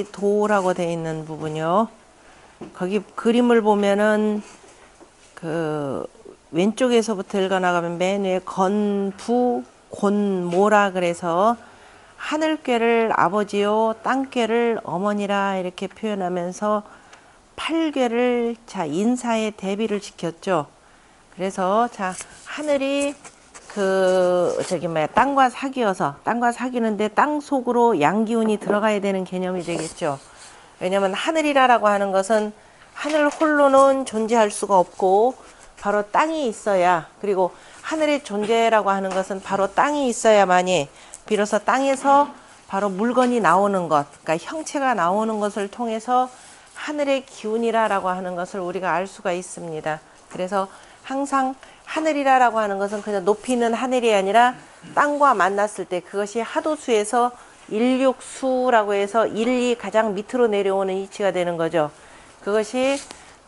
도라고 되어 있는 부분이요. 거기 그림을 보면은 그 왼쪽에서부터 읽어 나가면 맨 위에 건부 곤모라 그래서 하늘괴를 아버지요 땅괴를 어머니라 이렇게 표현하면서 팔괴를 자 인사의 대비를 시켰죠. 그래서 자 하늘이 땅과 사귀어서 땅과 사귀는데 땅 속으로 양기운이 들어가야 되는 개념이 되겠죠. 왜냐하면 하늘이라고 하는 것은 하늘 홀로는 존재할 수가 없고 바로 땅이 있어야, 그리고 하늘의 존재라고 하는 것은 바로 땅이 있어야만이 비로소 땅에서 바로 물건이 나오는 것, 그러니까 형체가 나오는 것을 통해서 하늘의 기운이라고 하는 것을 우리가 알 수가 있습니다. 그래서 항상 하늘이라고 하는 것은 그냥 높이 있는 하늘이 아니라 땅과 만났을 때 그것이 하도수에서 일육수라고 해서 1이 가장 밑으로 내려오는 위치가 되는 거죠. 그것이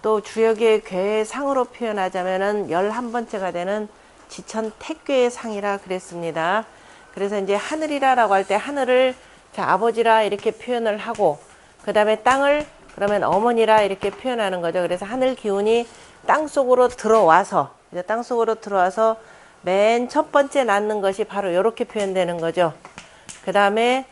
또 주역의 괴의 상으로 표현하자면은 11번째가 되는 지천 택괴의 상이라 그랬습니다. 그래서 이제 하늘이라고 할 때 하늘을 자 아버지라 이렇게 표현을 하고, 그 다음에 땅을 그러면 어머니라 이렇게 표현하는 거죠. 그래서 하늘 기운이 땅 속으로 들어와서, 이제 땅 속으로 들어와서 맨 첫 번째 낳는 것이 바로 이렇게 표현되는 거죠. 그 다음에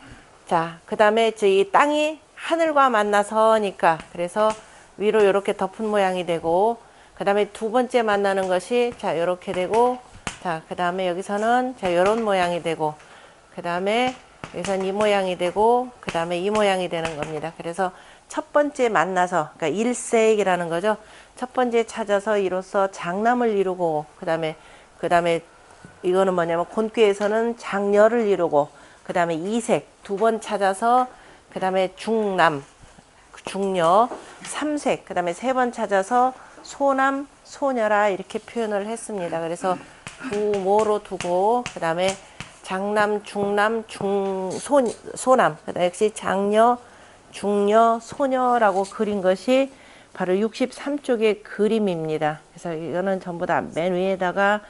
이 땅이 하늘과 만나서니까 그래서 위로 이렇게 덮은 모양이 되고, 그 다음에 두 번째 만나는 것이 자 이렇게 되고, 자 그 다음에 여기서는 자 이런 모양이 되고, 그 다음에 여기서는 이 모양이 되고, 그 다음에 이 모양이 되는 겁니다. 그래서 첫 번째 만나서, 그러니까 일색이라는 거죠. 첫 번째 찾아서 이로써 장남을 이루고, 그 다음에 이거는 뭐냐면 곤괴에서는 장녀를 이루고, 그 다음에 이색 두 번 찾아서, 그 다음에 중남 중녀, 삼색, 그 다음에 세 번 찾아서 소남, 소녀라 이렇게 표현을 했습니다. 그래서 부모로 두고, 그 다음에 장남, 중남, 소남, 그 다음에 역시 장녀, 중녀, 소녀라고 그린 것이 바로 63쪽의 그림입니다. 그래서 이거는 전부 다 맨 위에다가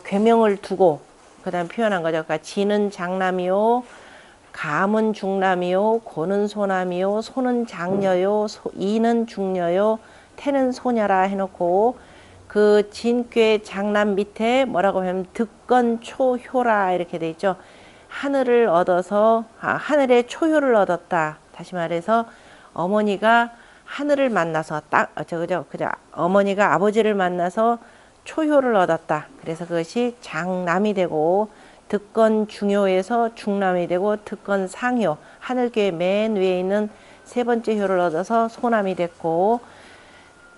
괴명을 두고, 그 다음 표현한 거죠. 그러니까 지는 장남이요, 감은 중남이요, 고는 소남이요, 소는 장녀요, 이는 중녀요, 태는 소녀라 해놓고, 그 진괴 장남 밑에 뭐라고 하면 득건초효라 이렇게 돼 있죠. 하늘을 얻어서 하늘의 초효를 얻었다. 다시 말해서 어머니가 하늘을 만나서 어머니가 아버지를 만나서 초효를 얻었다. 그래서 그것이 장남이 되고, 득건 중효에서 중남이 되고, 득건 상효, 하늘괴 맨 위에 있는 세 번째 효를 얻어서 소남이 됐고,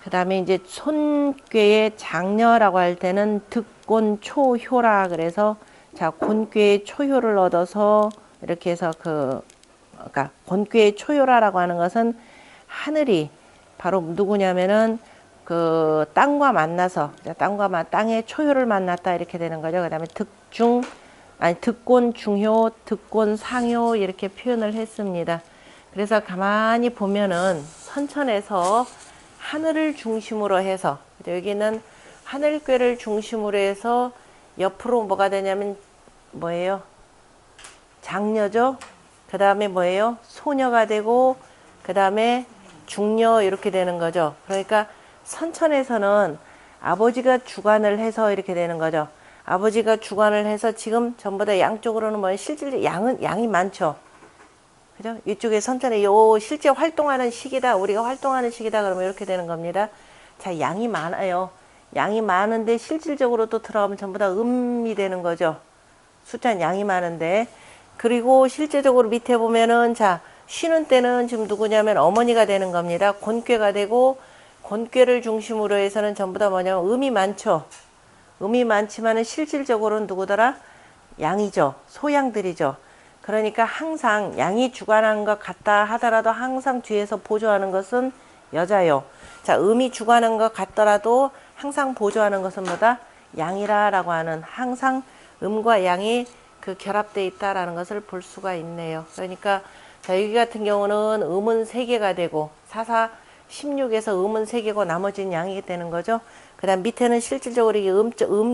그 다음에 이제 손괴의 장녀라고 할 때는 득곤 초효라 그래서 자 곤괴의 초효를 얻어서 이렇게 해서 그러니까 곤괴의 초효라라고 하는 것은 하늘이 바로 누구냐면은 그 땅과 만나서 땅의 초효를 만났다 이렇게 되는 거죠. 그 다음에 득곤 중효, 득곤 상효 이렇게 표현을 했습니다. 그래서 가만히 보면은 선천에서 하늘을 중심으로 해서, 여기는 하늘괴를 중심으로 해서 옆으로 뭐가 되냐면 뭐예요? 장녀죠. 그 다음에 뭐예요? 소녀가 되고, 그 다음에 중녀 이렇게 되는 거죠. 그러니까 선천에서는 아버지가 주관을 해서 이렇게 되는 거죠. 아버지가 주관을 해서 지금 전부 다 양쪽으로는 뭐 실질 양이 많죠. 그죠? 이쪽에 선천에 실제 활동하는 시기다, 우리가 활동하는 시기다 그러면 이렇게 되는 겁니다. 자, 양이 많아요. 양이 많은데 실질적으로 또 들어가면 전부 다 음이 되는 거죠. 숫자는 양이 많은데. 그리고 실제적으로 밑에 보면은 자, 쉬는 때는 지금 누구냐면 어머니가 되는 겁니다. 곤괴가 되고, 곤괴를 중심으로 해서는 전부 다 뭐냐면 음이 많죠. 음이 많지만은 실질적으로는 누구더라? 양이죠. 소양들이죠. 그러니까 항상 양이 주관한 것 같다 하더라도 항상 뒤에서 보조하는 것은 여자요. 자, 음이 주관한 것 같더라도 항상 보조하는 것은 뭐다? 양이라라고 하는, 항상 음과 양이 그 결합되어 있다라는 것을 볼 수가 있네요. 그러니까 자, 여기 같은 경우는 음은 3개가 되고 16에서 음은 3개고 나머지는 양이 되는 거죠. 그 다음 밑에는 실질적으로 이게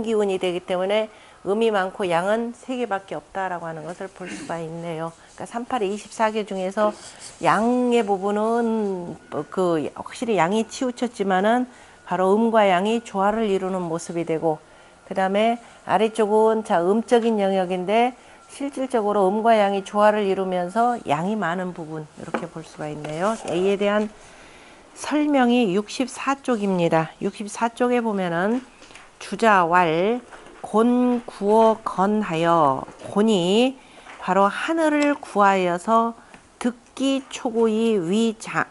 기운이 되기 때문에 음이 많고 양은 3개밖에 없다라고 하는 것을 볼 수가 있네요. 그러니까 38의 24개 중에서 양의 부분은 그 확실히 양이 치우쳤지만은 바로 음과 양이 조화를 이루는 모습이 되고, 그 다음에 아래쪽은 자 음적인 영역인데 실질적으로 음과 양이 조화를 이루면서 양이 많은 부분, 이렇게 볼 수가 있네요. A에 대한 설명이 64쪽입니다. 64쪽에 보면은 주자 왈 곤 구어 건하여, 곤이 바로 하늘을 구하여서 듣기 초구이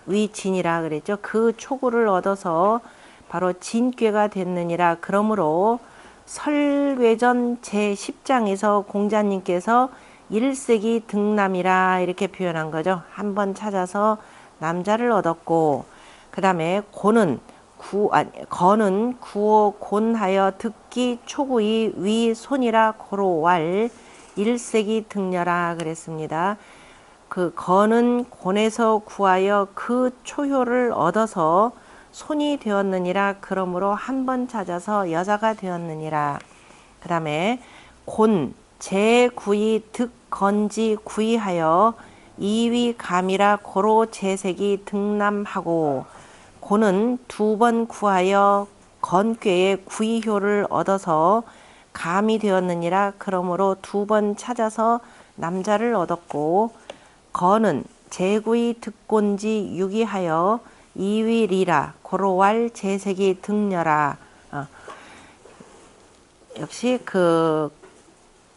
위진이라 그랬죠. 그 초구를 얻어서 바로 진꾀가 됐느니라. 그러므로 설외전 제10장에서 공자님께서 1세기 등남이라 이렇게 표현한 거죠. 한번 찾아서 남자를 얻었고, 그 다음에 곤은 건은 구어 곤하여 듣기 초구이 위 손이라 고로왈 1세기 등녀라 그랬습니다. 그 건은 곤에서 구하여 그 초효를 얻어서 손이 되었느니라. 그러므로 한 번 찾아서 여자가 되었느니라. 그 다음에 곤 제구이 득건지 구이하여 이위 감이라 고로 재색이 등남하고, 곤은 두 번 구하여 건꾀의 구이효를 얻어서 감이 되었느니라. 그러므로 두 번 찾아서 남자를 얻었고, 건은 제구이 득곤지 유기하여 이위리라 고로왈 재색이 등녀라. 역시 그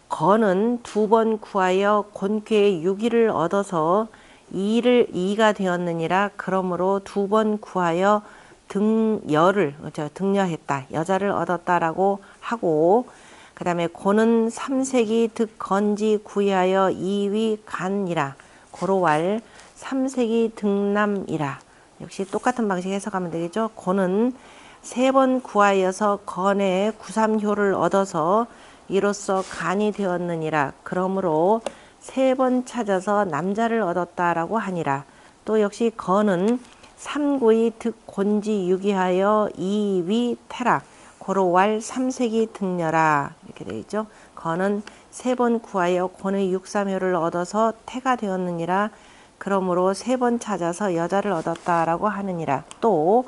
건은 두 번 구하여 곤꾀의 유기를 얻어서 이가 되었느니라. 그러므로 두 번 구하여 등녀했다, 여자를 얻었다라고 하고, 그 다음에 곤은 3세기 득건지 구하여 이위 간이라 고로왈 3세기 등남이라. 역시 똑같은 방식 해석하면 되겠죠. 곤은 세 번 구하여서 건의 구삼효를 얻어서 이로써 간이 되었느니라. 그러므로 세 번 찾아서 남자를 얻었다라고 하니라. 또 역시 건은 삼구이 득곤지 유기하여 이위 태락 고로왈 3세기 등녀라 이렇게 되어 있죠. 건은 세 번 구하여 곤의 육삼효를 얻어서 태가 되었느니라. 그러므로 세 번 찾아서 여자를 얻었다라고 하느니라. 또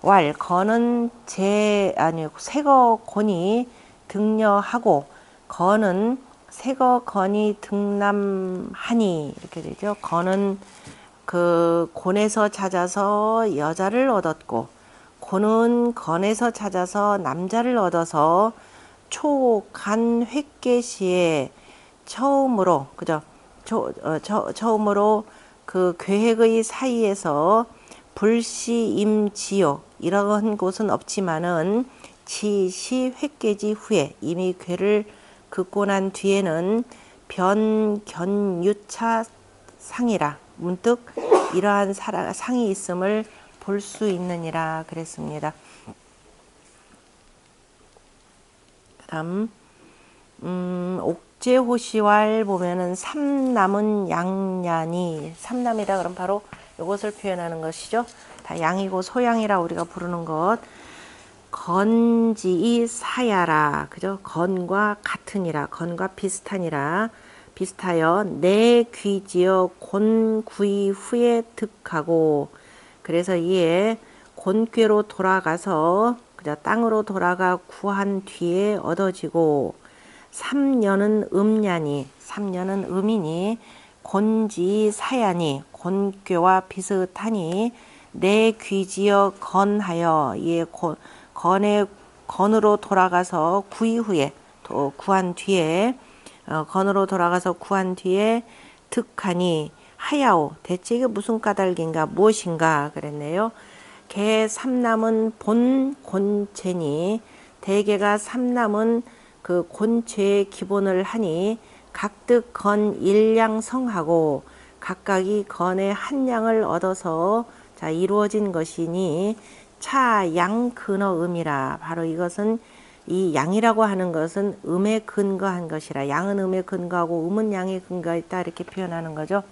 왈 건은 세거 곤이 등녀하고, 건은 세거 건이 등남하니 이렇게 되죠. 건은 그 곤에서 찾아서 여자를 얻었고, 곤은 건에서 찾아서 남자를 얻어서 초간 획계시에 처음으로 그죠. 처음으로 그 계획의 사이에서 불시임지요 이런 곳은 없지만은 지시 획계지 후에 이미 괴를 긋고 난 뒤에는 변견유차 상이라 문득 이러한 상이 있음을 볼 수 있느니라 그랬습니다. 그다음 옥제호시왈 보면은 삼남은 양냐니, 삼남이다 그럼 바로 이것을 표현하는 것이죠. 다 양이고 소양이라 우리가 부르는 것. 건지이 사야라 그죠. 건과 같으니라, 건과 비슷하니라, 비슷하여 내 귀지어 곤구이 후에 득하고. 그래서 이에 곤꾀로 돌아가서 그죠, 땅으로 돌아가 구한 뒤에 얻어지고, 삼년은 음냐니, 삼년은 음이니, 곤지 사야니, 곤꾀와 비슷하니, 내 귀지어 건하여, 이에 건으로 돌아가서 구이 후에 구한 뒤에 건으로 돌아가서 구한 뒤에 득하니 하야오. 대체 이게 무슨 까닭인가 무엇인가 그랬네요. 개 삼남은 본 곤체니, 대개가 삼남은 그 곤체의 기본을 하니 각득 건 일량성하고 각각이 건의 한 양을 얻어서 자 이루어진 것이니 차양 근어 음이라. 바로 이것은 이 양이라고 하는 것은 음에 근거한 것이라. 양은 음에 근거하고 음은 양에 근거했다 이렇게 표현하는 거죠.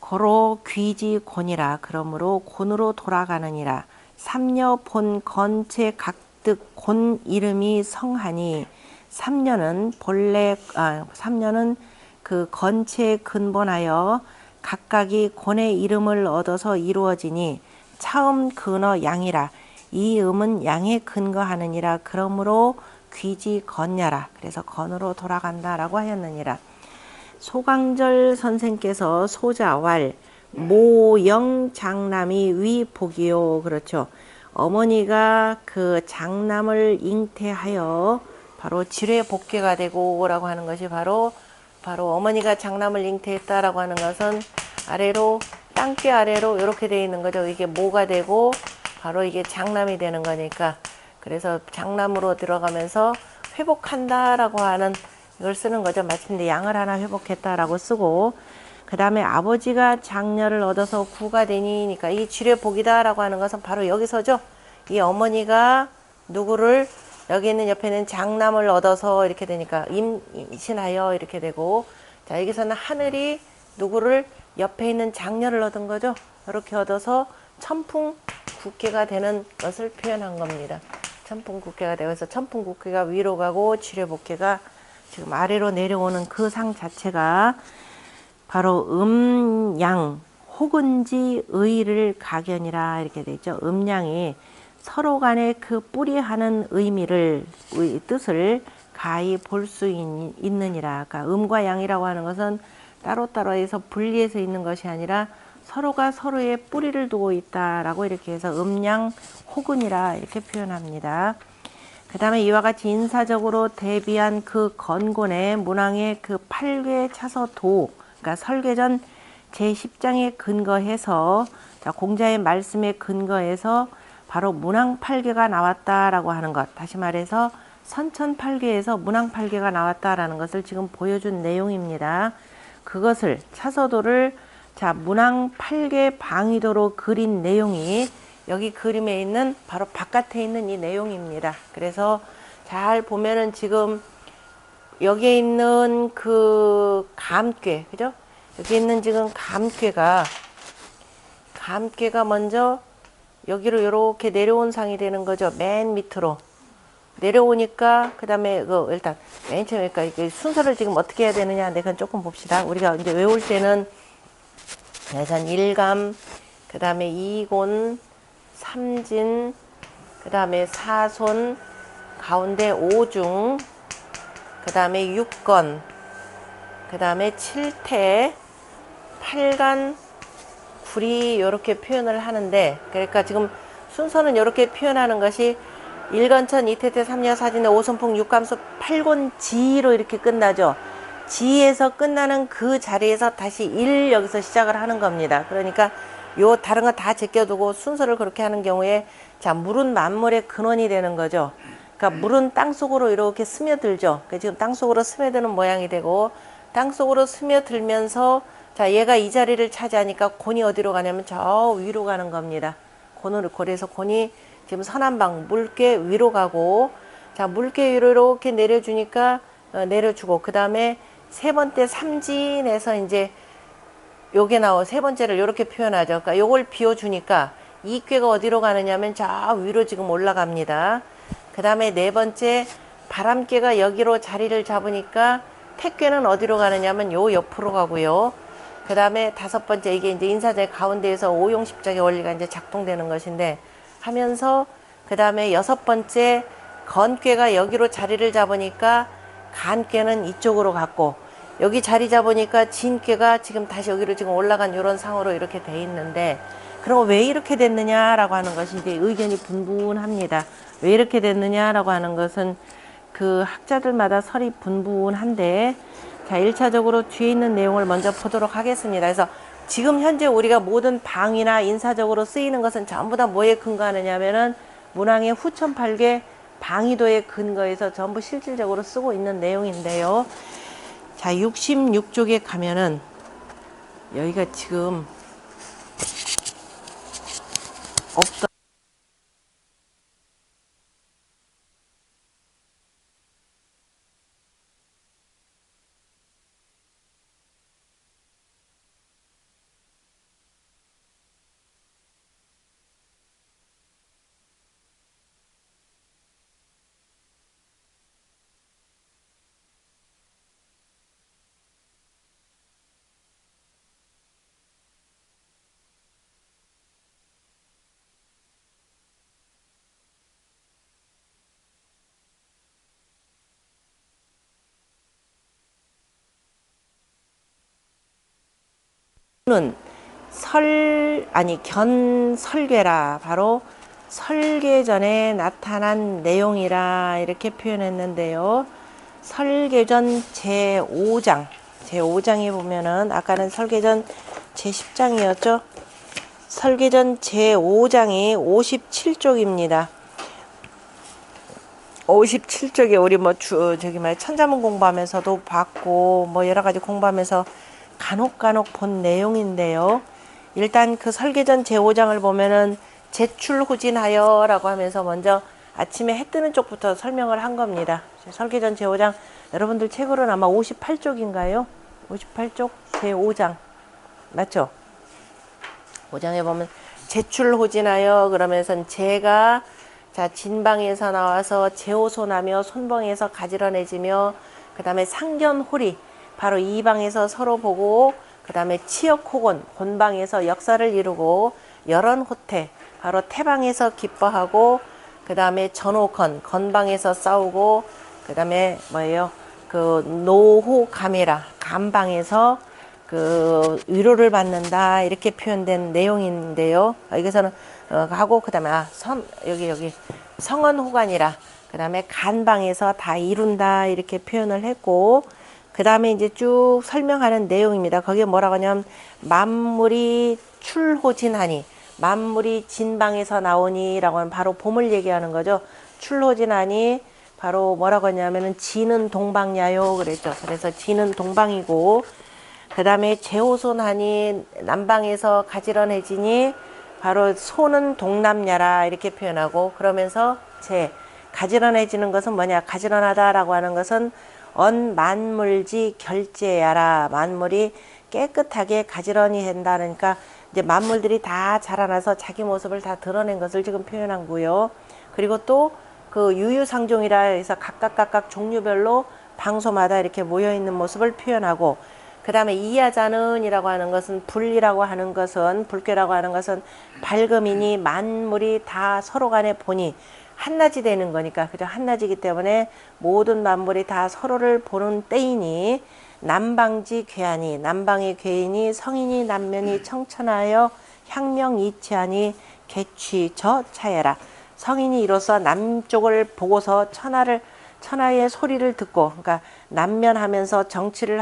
고로 귀지 곤이라. 그러므로 곤으로 돌아가느니라. 삼녀 본 건체 각득 곤 이름이 성하니, 삼녀는 본래 삼녀는 그 건체에 근본하여 각각이 곤의 이름을 얻어서 이루어지니 차음 근어 양이라. 이 음은 양에 근거하느니라. 그러므로 귀지 건야라. 그래서 건으로 돌아간다라고 하였느니라. 소강절 선생께서 소자왈 모영 장남이 위복이요. 그렇죠. 어머니가 그 장남을 잉태하여 바로 지뢰 복귀가 되고 라고 하는 것이 바로 어머니가 장남을 잉태했다라고 하는 것은 아래로 땅귀 아래로 이렇게 되어 있는 거죠. 이게 모가 되고 바로 이게 장남이 되는 거니까, 그래서 장남으로 들어가면서 회복한다라고 하는 이걸 쓰는 거죠. 마침내 양을 하나 회복했다라고 쓰고, 그 다음에 아버지가 장녀를 얻어서 구가 되니니까 이 지뢰복이다라고 하는 것은 바로 여기서죠. 이 어머니가 누구를, 여기 있는 옆에는 장남을 얻어서 이렇게 되니까 임신하여 이렇게 되고, 자 여기서는 하늘이 누구를, 옆에 있는 장녀를 얻은 거죠. 이렇게 얻어서 천풍국계가 되는 것을 표현한 겁니다. 천풍국계가 되어서 천풍국계가 위로 가고 지뢰복계가 지금 아래로 내려오는 그 상 자체가 바로 음양 혹은지 의를 각연이라 이렇게 되죠. 음양이 서로 간의 그 뿌리하는 의미를, 뜻을 가히 볼 수 있느니라. 그러니까 음과 양이라고 하는 것은 따로따로 해서 분리해서 있는 것이 아니라 서로가 서로의 뿌리를 두고 있다라고 이렇게 해서 음양 혹은이라 이렇게 표현합니다. 그 다음에 이와 같이 인사적으로 대비한 그 건곤의 문왕의 그 8개 차서도, 그러니까 설계전 제10장에 근거해서, 자, 공자의 말씀에 근거해서 바로 문왕 8개가 나왔다라고 하는 것, 다시 말해서 선천 8개에서 문왕 8개가 나왔다라는 것을 지금 보여준 내용입니다. 그것을 차서도를, 자, 문왕 8개 방위도로 그린 내용이 여기 그림에 있는 바로 바깥에 있는 이 내용입니다. 그래서 잘 보면은 지금 여기에 있는 그 감괴, 그죠? 여기 있는 지금 감괴가 먼저 여기로 이렇게 내려온 상이 되는 거죠. 맨 밑으로 내려오니까, 그 다음에 일단 맨 처음에, 그러니까 이게 순서를 지금 어떻게 해야 되느냐, 내가 조금 봅시다. 우리가 이제 외울 때는 예산 1감, 그 다음에 2곤, 3진, 그 다음에 4손, 가운데 5중, 그 다음에 6건, 그 다음에 7태, 8간, 구리 이렇게 표현을 하는데, 그러니까 지금 순서는 이렇게 표현하는 것이 1건천, 2태태, 3여, 4진에 5손풍, 6감수, 8곤지로 이렇게 끝나죠. 지에서 끝나는 그 자리에서 다시 1 여기서 시작을 하는 겁니다. 그러니까 요 다른 거 다 제껴두고 순서를 그렇게 하는 경우에, 자, 물은 만물의 근원이 되는 거죠. 그러니까 물은 땅속으로 이렇게 스며들죠. 그러니까 지금 땅속으로 스며드는 모양이 되고, 땅속으로 스며들면서, 자, 얘가 이 자리를 차지하니까 곤이 어디로 가냐면 저 위로 가는 겁니다. 그래서 곤이 지금 서남방 물개 위로 가고, 자, 물개 위로 이렇게 내려주니까 내려주고, 그 다음에 세 번째 삼진에서 이제 요게 세 번째를 이렇게 표현하죠. 그러니까 요걸 비워주니까 이 꾀가 어디로 가느냐면 저 위로 지금 올라갑니다. 그 다음에 네 번째 바람꾀가 여기로 자리를 잡으니까 택꾀는 어디로 가느냐면 요 옆으로 가고요. 그 다음에 다섯 번째, 이게 이제 인사제 가운데에서 오용십작의 원리가 이제 작동되는 것인데 하면서, 그 다음에 여섯 번째 건꾀가 여기로 자리를 잡으니까 간꾀는 이쪽으로 갔고, 여기 자리 잡으니까 진꾀가 지금 다시 여기로 지금 올라간 이런 상으로 이렇게 돼 있는데, 그럼 왜 이렇게 됐느냐라고 하는 것이 이제 의견이 분분합니다. 왜 이렇게 됐느냐라고 하는 것은 그 학자들마다 설이 분분한데, 자, 1차적으로 뒤에 있는 내용을 먼저 보도록 하겠습니다. 그래서 지금 현재 우리가 모든 방이나 인사적으로 쓰이는 것은 전부 다 뭐에 근거하느냐면은 문왕의 후천팔계 방위도에 근거해서 전부 실질적으로 쓰고 있는 내용인데요. 자, 66쪽에 가면은 여기가 지금 없던 는 견설괴라. 바로 설계 전에 나타난 내용이라 이렇게 표현했는데요. 설계전 제5장에 보면은 아까는 설계전 제10장이었죠. 설계전 제5장이 57쪽입니다. 57쪽에 우리 천자문 공부하면서도 봤고 여러 가지 공부하면서 간혹 본 내용인데요. 일단 그 설계전 제5장을 보면은 제출후진하여 라고 하면서 먼저 아침에 해 뜨는 쪽부터 설명을 한 겁니다. 설계전 제5장 여러분들 책으로는 아마 58쪽인가요? 58쪽 제5장 맞죠? 5장에 보면 제출후진하여 그러면서 제가 진방에서 나와서 제호손하며 손벙에서 가지런해지며 그 다음에 상견호리 바로 이 방에서 서로 보고 그 다음에 치역호곤 곤방에서 역사를 이루고 열언호태 바로 태방에서 기뻐하고 그 다음에 전호건 건방에서 싸우고 그 다음에 그 노호감이라 감방에서 그 위로를 받는다 이렇게 표현된 내용인데요. 여기서는 하고 그 다음에 여기 성언호관이라 그 다음에 간방에서 다 이룬다 이렇게 표현을 했고 그 다음에 이제 쭉 설명하는 내용입니다. 거기에 뭐라고 하냐면 만물이 출호진하니 만물이 진방에서 나오니 라고 하면 바로 봄을 얘기하는 거죠. 출호진하니 바로 뭐라고 하냐면은 지는 동방야요 그랬죠. 그래서 지는 동방이고 그 다음에 제호손하니 남방에서 가지런해지니 바로 소는 동남야라 이렇게 표현하고 그러면서 가지런해지는 것은 뭐냐 가지런하다라고 하는 것은 만물지 결제야라 만물이 깨끗하게 가지런히 한다니까 이제 만물들이 다 자라나서 자기 모습을 다 드러낸 것을 지금 표현한 거고요. 그리고 또 그 유유상종이라 해서 각각 종류별로 방소마다 이렇게 모여 있는 모습을 표현하고 그 다음에 이하자는이라고 하는 것은 불이라고 하는 것은 불괴라고 하는 것은 밝음이니 만물이 다 서로 간에 보니 한낮이 되는 거니까 그죠 한낮이기 때문에 모든 만물이 다 서로를 보는 때이니 남방지 괴하니 남방의 괴인이 성인이 남면이 청천하여 향명이치하니 개취 저 차예라 성인이 이로써 남쪽을 보고서 천하의 소리를 듣고 그러니까 남면하면서 정치를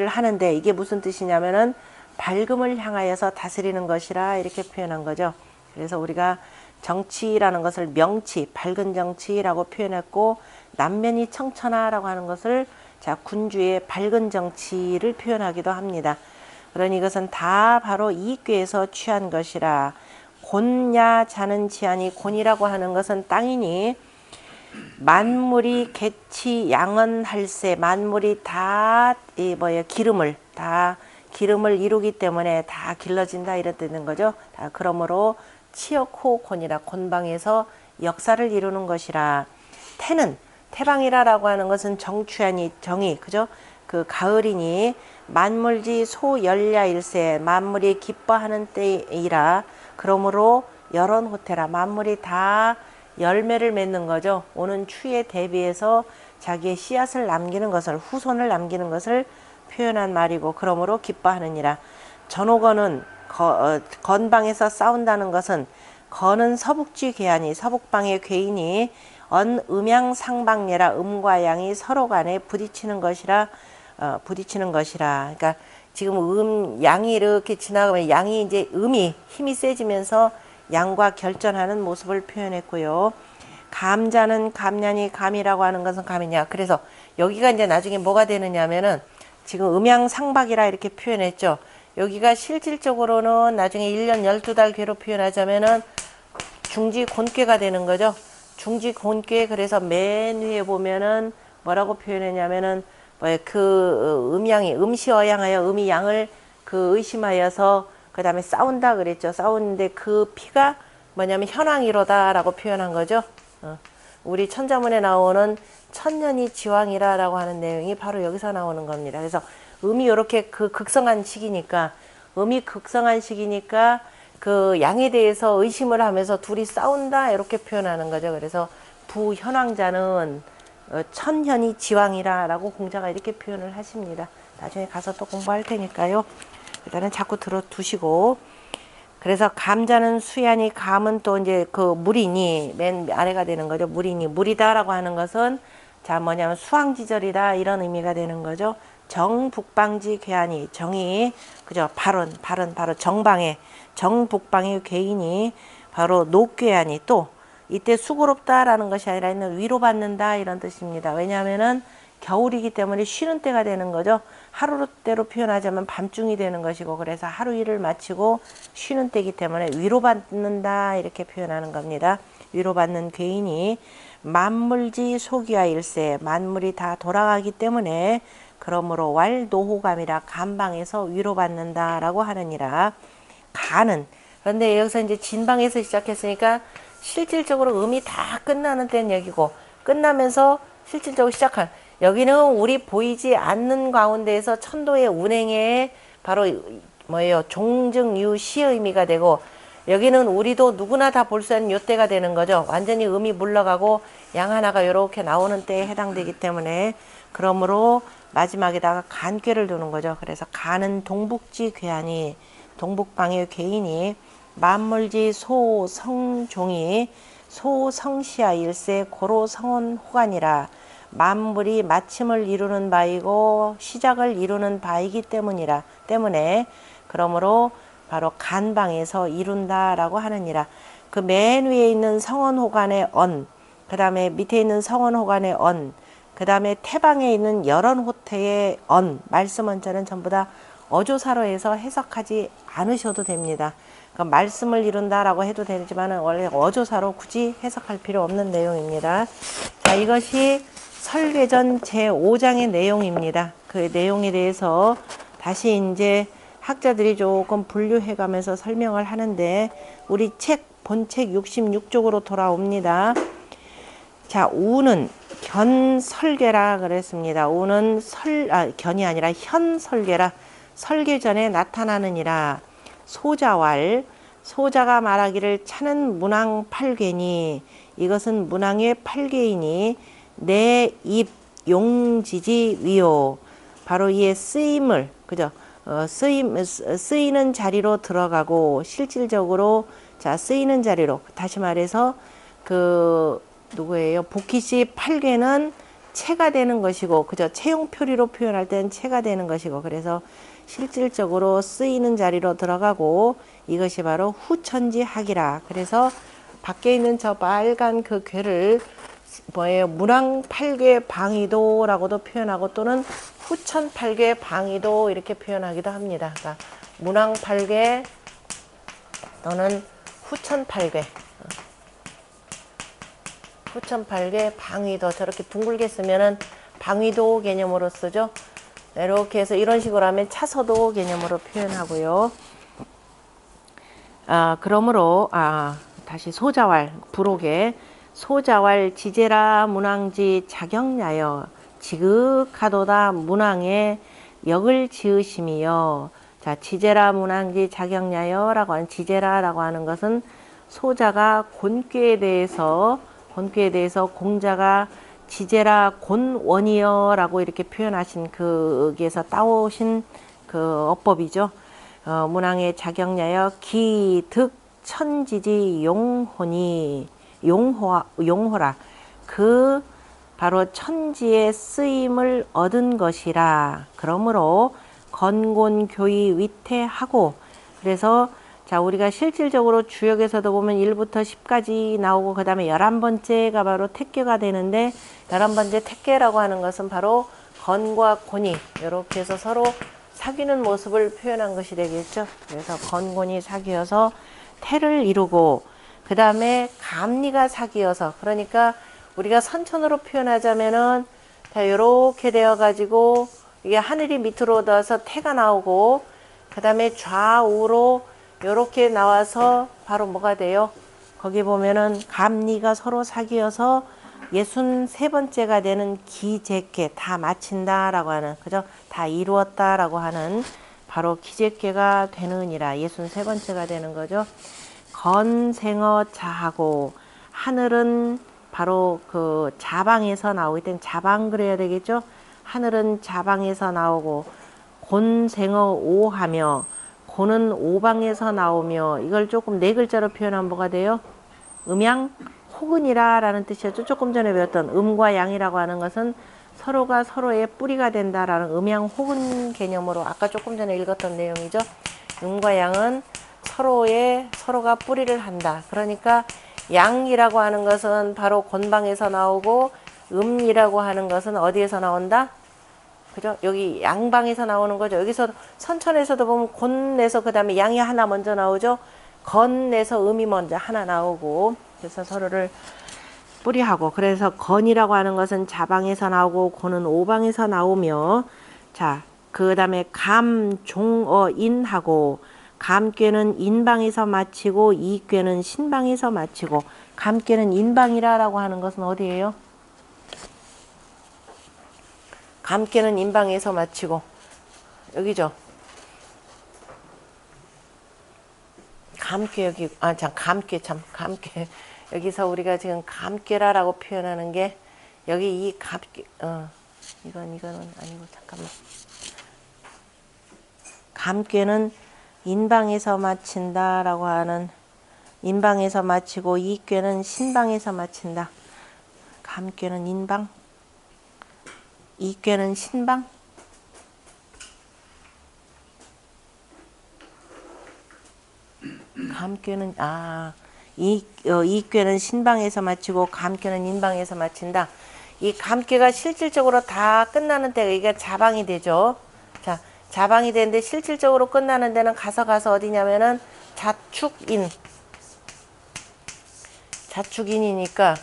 하는데 이게 무슨 뜻이냐면은 밝음을 향하여서 다스리는 것이라 이렇게 표현한 거죠. 그래서 우리가 정치라는 것을 명치, 밝은 정치라고 표현했고 남면이 청천하라고 하는 것을 군주의 밝은 정치를 표현하기도 합니다. 그러니 이것은 다 바로 이익괴에서 취한 것이라. 곤야 자는 지하니 곤이라고 하는 것은 땅이니 만물이 개치 양언할세 만물이 다 기름을 이루기 때문에 다 길러진다 이런 뜻인 거죠. 그러므로 치역호 곤이라 곤방에서 역사를 이루는 것이라. 태방이라라고 하는 것은 정취하니 정이 그죠? 그 가을이니 만물지 소열야일세 만물이 기뻐하는 때이라. 그러므로 열언호태라 만물이 다 열매를 맺는 거죠. 오는 추에 대비해서 자기의 씨앗을 남기는 것을 후손을 남기는 것을 표현한 말이고 그러므로 기뻐하느니라. 전호건은 건방에서 싸운다는 것은 건은 서북지 괴하니 서북방의 괴인이 음양상방례라 음과 양이 서로 간에 부딪히는 것이라 그러니까 지금 양이 이렇게 지나가면 양이 이제 힘이 세지면서 양과 결전하는 모습을 표현했고요. 감자는 감냐니 감이라고 하는 것은 감이냐. 그래서 여기가 이제 나중에 뭐가 되느냐면은 지금 음양상박이라 이렇게 표현했죠. 여기가 실질적으로는 나중에 1년 12달 괴로 표현하자면은 중지곤괴가 되는 거죠. 중지곤괴. 그래서 맨 위에 보면은 뭐라고 표현했냐면은 음시어양하여 음이 양을 의심하여서 그 다음에 싸운다 그랬죠. 싸우는데 그 피가 뭐냐면 현황이로다라고 표현한 거죠. 우리 천자문에 나오는 천년이 지왕이라 라고 하는 내용이 바로 여기서 나오는 겁니다. 그래서 음이 이렇게 극성한 시기니까 그 양에 대해서 의심을 하면서 둘이 싸운다 이렇게 표현하는 거죠. 그래서 부현왕자는 천현이 지왕이라 라고 공자가 이렇게 표현을 하십니다. 나중에 가서 또 공부할 테니까요. 일단은 자꾸 들어 두시고, 그래서 감자는 수야니, 감은 또 이제 그 물이니, 맨 아래가 되는 거죠. 물이니, 물이다라고 하는 것은 자 뭐냐면 수왕지절이다 이런 의미가 되는 거죠. 정북방지 괴하니, 정이 그죠, 발은 바로 정방에, 정북방의 괴이니 바로 녹괴하니, 또 이때 수고롭다라는 것이 아니라 있는 위로받는다 이런 뜻입니다. 왜냐하면은 겨울이기 때문에 쉬는 때가 되는 거죠. 하루때로 표현하자면 밤중이 되는 것이고, 그래서 하루 일을 마치고 쉬는 때이기 때문에 위로받는다 이렇게 표현하는 겁니다. 위로받는 괴인이 만물지 소기와 일세, 만물이 다 돌아가기 때문에 그러므로 왈 노호감이라, 감방에서 위로받는다라고 하느니라. 가는, 그런데 여기서 이제 진방에서 시작했으니까 실질적으로 음이 다 끝나는 때는 여기고, 끝나면서 실질적으로 시작한, 여기는 우리 보이지 않는 가운데에서 천도의 운행에 바로 뭐예요, 종증유 시의 의미가 되고, 여기는 우리도 누구나 다 볼 수 있는 요때가 되는 거죠. 완전히 음이 물러가고 양 하나가 이렇게 나오는 때에 해당되기 때문에, 그러므로 마지막에다가 간괴를 두는 거죠. 그래서 간은 동북지 괴하니, 동북방의 괴인이 만물지 소성종이, 소성시야 일세 고로 성원 호간이라, 만물이 마침을 이루는 바이고 시작을 이루는 바이기 때문에 그러므로 바로 간방에서 이룬다라고 하느니라. 그 맨 위에 있는 성원호간의 언, 그 다음에 밑에 있는 성원호간의 언, 그 다음에 태방에 있는 열언호태의 언, 말씀 원자는 전부 다 어조사로 해서 해석하지 않으셔도 됩니다. 그러니까 말씀을 이룬다라고 해도 되지만 원래 어조사로 굳이 해석할 필요 없는 내용입니다. 자, 이것이 설계전 제5장의 내용입니다. 그 내용에 대해서 다시 이제 학자들이 조금 분류해 가면서 설명을 하는데, 우리 본책 66쪽으로 돌아옵니다. 자, 우는 견설계라 그랬습니다. 우는 견이 아니라 현설계라, 설계전에 나타나느니라. 소자왈, 소자가 말하기를 차는 문왕 팔괴니, 이것은 문왕의 팔괴이니 내 입 용지지 위요, 바로 이에 쓰임을 그죠, 쓰이는 자리로 들어가고, 실질적으로 자 쓰이는 자리로, 다시 말해서 그 누구예요, 복희씨 팔괴는 체가 되는 것이고, 그죠, 채용표리로 표현할 때는 체가 되는 것이고, 그래서 실질적으로 쓰이는 자리로 들어가고, 이것이 바로 후천지학이라. 그래서 밖에 있는 저 빨간 그 괴를 뭐예요, 문왕팔괴 방위도라고도 표현하고, 또는 후천팔괴 방위도 이렇게 표현하기도 합니다. 그러니까 문왕팔괴 또는 후천팔괴, 후천팔괴 방위도, 저렇게 둥글게 쓰면은 방위도 개념으로 쓰죠. 이렇게 해서 이런 식으로 하면 차서도 개념으로 표현하고요. 그러므로 다시 소자왈 부록에, 소자왈 지제라 문왕지 자경야여 지극하도다 문왕의 역을 지으심이여. 자, 지제라 문왕지 자경야여라고 하는, 지제라라고 하는 것은 소자가 곤괴에 대해서 공자가 지제라 곤원이여라고 이렇게 표현하신 거기에서 따오신 그 어법이죠. 문왕의 자경야여 기득 천지지 용호니, 용호라, 그 바로 천지의 쓰임을 얻은 것이라. 그러므로 건곤교의 위태하고, 그래서 자, 우리가 실질적으로 주역에서도 보면 1부터 10까지 나오고, 그 다음에 11번째가 바로 택괴가 되는데, 11번째 택괴라고 하는 것은 바로 건과 곤이 이렇게 해서 서로 사귀는 모습을 표현한 것이 되겠죠. 그래서 건곤이 사귀어서 태를 이루고, 그 다음에 감리가 사귀어서, 그러니까 우리가 선천으로 표현하자면은 자, 요렇게 되어 가지고 이게 하늘이 밑으로 닿아서 태가 나오고, 그 다음에 좌우로 요렇게 나와서 바로 뭐가 돼요? 거기 보면은 감리가 서로 사귀어서 63번째가 되는 기제괴, 다 마친다라고 하는, 그죠? 다 이루었다라고 하는 바로 기제괴가 되느니라. 63번째가 되는 거죠. 건생어 자하고, 하늘은 바로 그 자방에서 나오기 때문에 자방 그래야 되겠죠. 하늘은 자방에서 나오고, 곤생어 오하며, 고는 오방에서 나오며, 이걸 조금 네 글자로 표현하면 뭐가 돼요? 음양 혹은이라 라는 뜻이었죠. 조금 전에 배웠던 음과 양이라고 하는 것은 서로가 서로의 뿌리가 된다라는 음양 혹은 개념으로 아까 조금 전에 읽었던 내용이죠. 음과 양은 서로가 뿌리를 한다. 그러니까 양이라고 하는 것은 바로 곤방에서 나오고, 음이라고 하는 것은 어디에서 나온다? 그죠? 여기 양방에서 나오는 거죠. 여기서 선천에서도 보면 곤에서 그 다음에 양이 하나 먼저 나오죠. 건에서 음이 먼저 하나 나오고, 그래서 서로를 뿌리하고, 그래서 건이라고 하는 것은 자방에서 나오고 고는 오방에서 나오며, 자, 그 다음에 감, 종, 인하고, 감꾀는 인방에서 마치고 이꾀는 신방에서 마치고. 감꾀는 인방이라고 하는 것은 어디예요? 감꾀는 인방에서 마치고, 여기죠. 감꾀 여기, 감꾀 여기서 우리가 지금 감꾀라라고 표현하는 게, 여기 이 감꾀, 이거는 아니고, 잠깐만. 감꾀는 인방에서 마친다라고 하는, 인방에서 마치고 이꾀는 신방에서 마친다. 감꾀는 인방, 이꾀는 신방. 감꾀는 이꾀는 신방에서 마치고 감꾀는 인방에서 마친다. 이 감꾀가 실질적으로 다 끝나는 때가 이게 자방이 되죠. 자, 자방이 되는데 실질적으로 끝나는 데는 가서 어디냐면은 자축인이니까,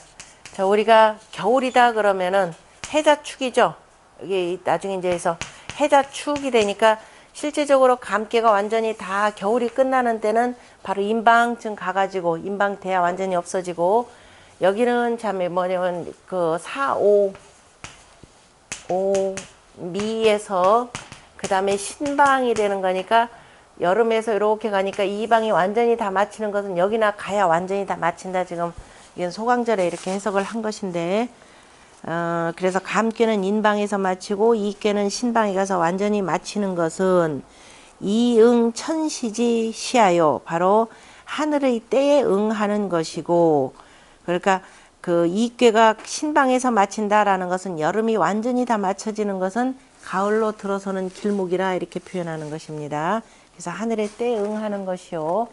자, 우리가 겨울이다 그러면은 해자축이죠. 이게 나중에 이제 해서 해자축이 되니까 실제적으로 감깨가 완전히 다 겨울이 끝나는 때는 바로 인방쯤 가가지고, 인방 돼야 완전히 없어지고, 여기는 참 뭐냐면 그 미에서 그 다음에 신방이 되는 거니까, 여름에서 이렇게 가니까 이 방이 완전히 다 마치는 것은 여기나 가야 완전히 다 마친다. 지금 이건 소강절에 이렇게 해석을 한 것인데, 그래서 감깨는 인방에서 마치고 이깨는 신방에 가서 완전히 마치는 것은 이응천시지 시하요, 바로 하늘의 때에 응하는 것이고, 그러니까 그 이깨가 신방에서 마친다라는 것은 여름이 완전히 다 맞춰지는 것은 가을로 들어서는 길목이라 이렇게 표현하는 것입니다. 그래서 하늘의 때에 응하는 것이요.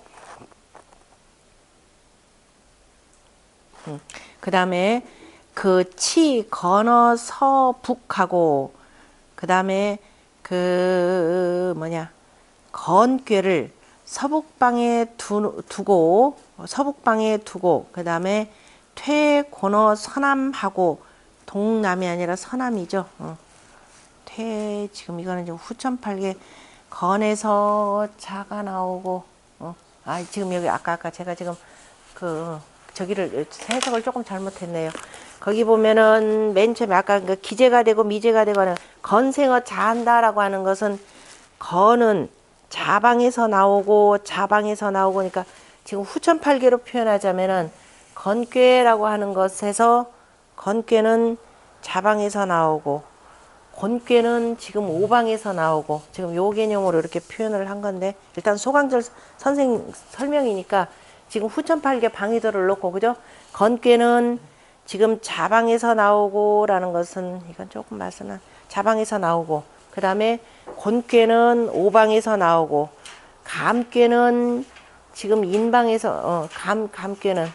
그 다음에 그 치, 건어, 서, 북하고, 그 다음에 그 건꾀를 서북방에 두고, 그 다음에 퇴, 곤어, 서남하고, 동남이 아니라 서남이죠. 퇴, 지금 이거는 지금 후천팔계 건에서 자가 나오고, 지금 여기 아까 제가 지금 저기를 해석을 조금 잘못했네요. 거기 보면은 맨 처음에 아까 그 기재가 되고 미재가 되고 하는 건생어 자한다라고 하는 것은, 건은 자방에서 나오고 그러니까 지금 후천팔계로 표현하자면은 건꾀라고 하는 것에서, 건꾀는 자방에서 나오고 곤꾀는 지금 오방에서 나오고, 지금 요 개념으로 이렇게 표현을 한 건데, 일단 소강절 선생 설명이니까 지금 후천팔계 방위도를 놓고, 그죠? 건꾀는 지금 자방에서 나오고 라는 것은, 이건 조금 말씀은 자방에서 나오고, 그 다음에 곤꾀는 오방에서 나오고, 감꾀는 지금 인방에서, 감꾀는,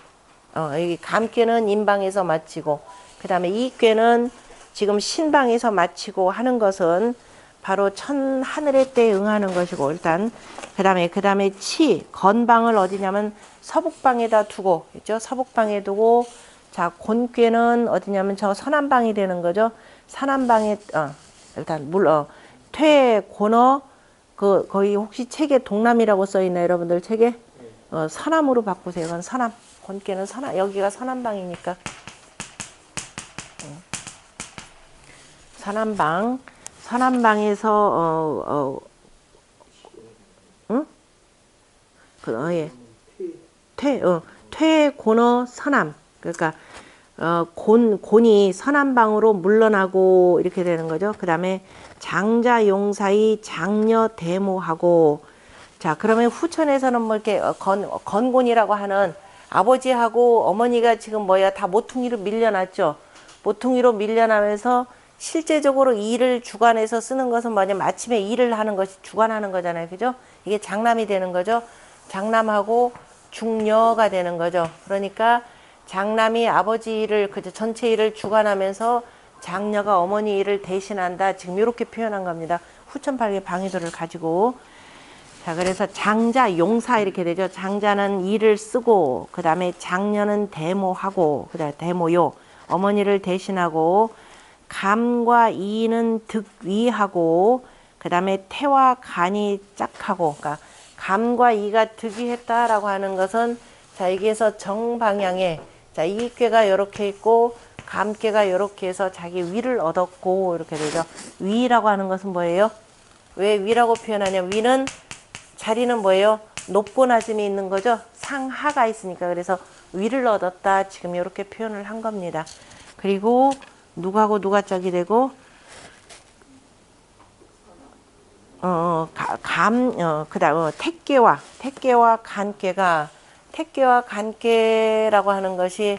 여기 감꾀는 인방에서 마치고, 그 다음에 이꾀는 지금 신방에서 마치고 하는 것은 바로 천 하늘의 때에 응하는 것이고, 일단 그 다음에 치, 건방을 어디냐면 서북방에다 두고 있죠. 서북방에 두고, 자, 곤꾀는 어디냐면 저 서남방이 되는 거죠. 서남방에 일단 퇴, 곤어, 거기 혹시 책에 동남이라고 써 있나요, 여러분들 책에? 서남으로 바꾸세요. 그건 서남. 곤꾀는 서남, 여기가 서남방이니까. 서남방에서 예. 퇴, 곤어, 서남. 그러니까 곤이 서남방으로 물러나고 이렇게 되는 거죠. 그 다음에 장자 용사의 장녀 대모하고, 자, 그러면 후천에서는 뭐 이렇게 건곤이라고 하는 아버지하고 어머니가 지금 뭐야 다 모퉁이로 밀려났죠. 모퉁이로 밀려나면서 실제적으로 일을 주관해서 쓰는 것은 뭐냐, 아침에 일을 하는 것이 주관하는 거잖아요. 그죠? 이게 장남이 되는 거죠. 장남하고 중녀가 되는 거죠. 그러니까 장남이 아버지 일을, 그죠, 전체 일을 주관하면서 장녀가 어머니 일을 대신한다. 지금 이렇게 표현한 겁니다. 후천팔계 방위도를 가지고. 자, 그래서 장자, 용사 이렇게 되죠. 장자는 일을 쓰고, 그 다음에 장녀는 대모하고, 그 다음에 대모요, 어머니를 대신하고, 감과 이는 득위하고, 그 다음에 태와 간이 짝하고, 그러니까 감과 이가 득위했다라고 하는 것은, 자, 여기에서 정방향에, 자, 이익괴가 이렇게 있고, 감괴가 이렇게 해서 자기 위를 얻었고, 이렇게 되죠. 위라고 하는 것은 뭐예요? 왜 위라고 표현하냐? 위는 자리는 뭐예요? 높고 낮음이 있는 거죠. 상하가 있으니까. 그래서 위를 얻었다. 지금 이렇게 표현을 한 겁니다. 그리고 누가하고 누가 짝이 되고, 그다음 택계와 간계라고 하는 것이,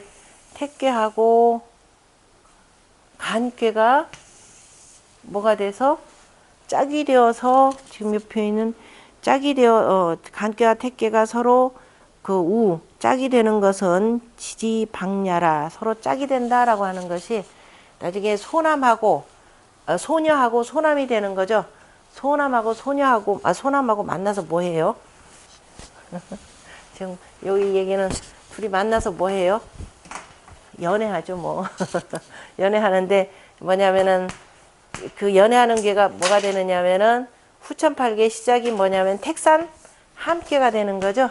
택계하고 간계가 뭐가 돼서 짝이 되어서, 지금 이 표현은 짝이 되어, 간계와 택계가 서로 짝이 되는 것은 지지방야라, 서로 짝이 된다라고 하는 것이 나중에 소녀하고 소남이 되는 거죠. 소남하고 만나서 뭐 해요? 지금 여기 얘기는 둘이 만나서 뭐 해요? 연애하죠, 뭐. 연애하는데 뭐냐면은 그 연애하는 게가 뭐가 되느냐면은 후천팔계 시작이 뭐냐면 택산 함께가 되는 거죠.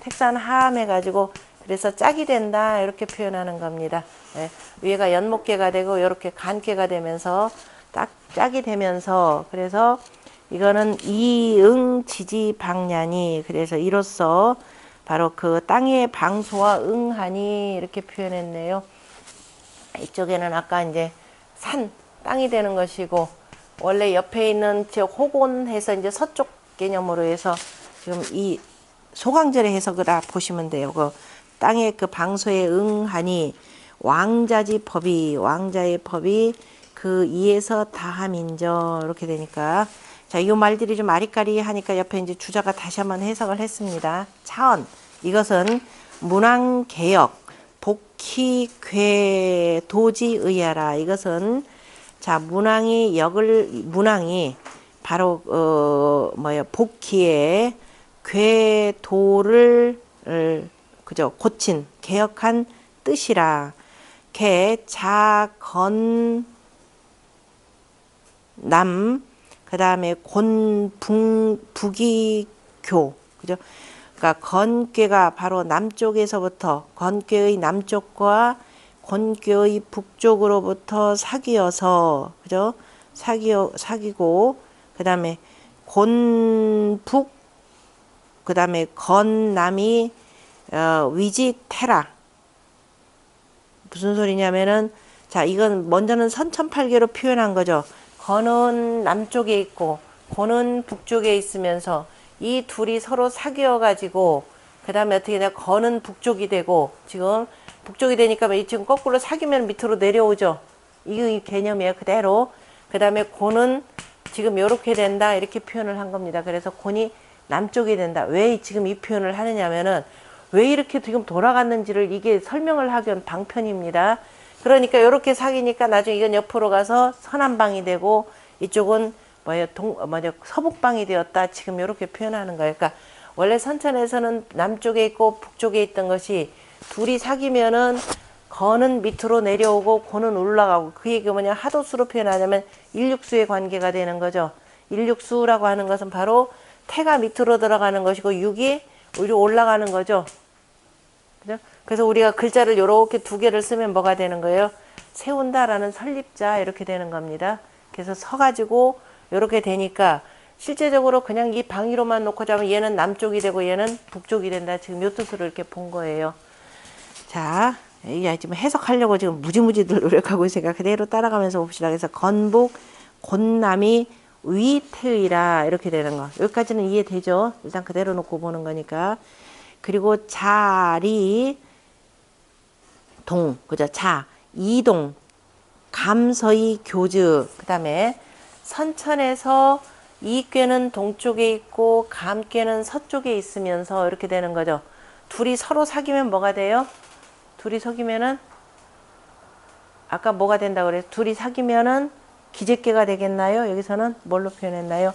택산 함 해가지고, 그래서 짝이 된다 이렇게 표현하는 겁니다. 예, 위에가 연목계가 되고 이렇게 간계가 되면서 딱 짝이 되면서, 그래서 이거는 이응 지지 방냐니, 그래서 이로써 바로 그 땅의 방소와 응하니 이렇게 표현했네요. 이쪽에는 아까 이제 땅이 되는 것이고, 원래 옆에 있는 호곤해서 이제 서쪽 개념으로 해서 지금 이 소강절의 해석이라 보시면 돼요. 그 땅의 그 방소에 응하니 왕자의 법이 그 이에서 다함인저, 이렇게 되니까, 자, 이 말들이 좀 아리까리하니까 옆에 이제 주자가 다시 한번 해석을 했습니다. 차언, 이것은 문왕개역 복희괴 도지의하라. 이것은, 자, 문왕이 바로 복희의 궤도를 그죠, 고친, 개혁한 뜻이라. 자건남, 그 다음에 북이교, 그죠? 그러니까 건괴가 바로 남쪽에서부터, 건괴의 남쪽과 건괴의 북쪽으로부터 사귀어서, 그죠? 사귀고, 그 다음에 곤북, 그 다음에 건남이 위지태라. 무슨 소리냐면은, 자, 이건 먼저는 선천팔계로 표현한 거죠. 건은 남쪽에 있고 곤은 북쪽에 있으면서 이 둘이 서로 사귀어 가지고, 그 다음에 어떻게 되냐, 건은 북쪽이 되고, 지금 북쪽이 되니까 지금 거꾸로 사귀면 밑으로 내려오죠. 이 개념이에요, 그대로. 그 다음에 곤은 지금 이렇게 된다, 이렇게 표현을 한 겁니다. 그래서 곤이 남쪽이 된다. 왜 지금 이 표현을 하느냐면은, 왜 이렇게 지금 돌아갔는지를 이게 설명을 하기 위한 방편입니다. 그러니까 이렇게 사귀니까 나중에 이건 옆으로 가서 서남방이 되고, 이쪽은 서북방이 되었다. 지금 이렇게 표현하는 거예요. 그러니까 원래 선천에서는 남쪽에 있고 북쪽에 있던 것이 둘이 사귀면은 건은 밑으로 내려오고 곤은 올라가고, 그 얘기가 뭐냐, 하도수로 표현하자면 일육수의 관계가 되는 거죠. 일육수라고 하는 것은 바로 태가 밑으로 들어가는 것이고 육이 위로 올라가는 거죠. 그죠? 그래서 우리가 글자를 이렇게 두 개를 쓰면 뭐가 되는 거예요? 세운다라는 설립자, 이렇게 되는 겁니다. 그래서 서가지고 이렇게 되니까 실제적으로 그냥 이 방위로만 놓고 자면 얘는 남쪽이 되고 얘는 북쪽이 된다. 지금 요 뜻으로 이렇게 본 거예요. 자, 이게 지금 해석하려고 지금 무지무지들 노력하고 있으니까 그대로 따라가면서 봅시다. 그래서 건북, 곤남이 위태의라 이렇게 되는 거. 여기까지는 이해되죠? 일단 그대로 놓고 보는 거니까. 그리고 자리 동, 그죠? 자, 이동, 감서의 교즈. 그 다음에 선천에서 이꾀는 동쪽에 있고 감꾀는 서쪽에 있으면서 이렇게 되는 거죠. 둘이 서로 사귀면 뭐가 돼요? 둘이 사귀면은 아까 뭐가 된다고 그랬어요? 둘이 사귀면은 기재께가 되겠나요? 여기서는 뭘로 표현했나요?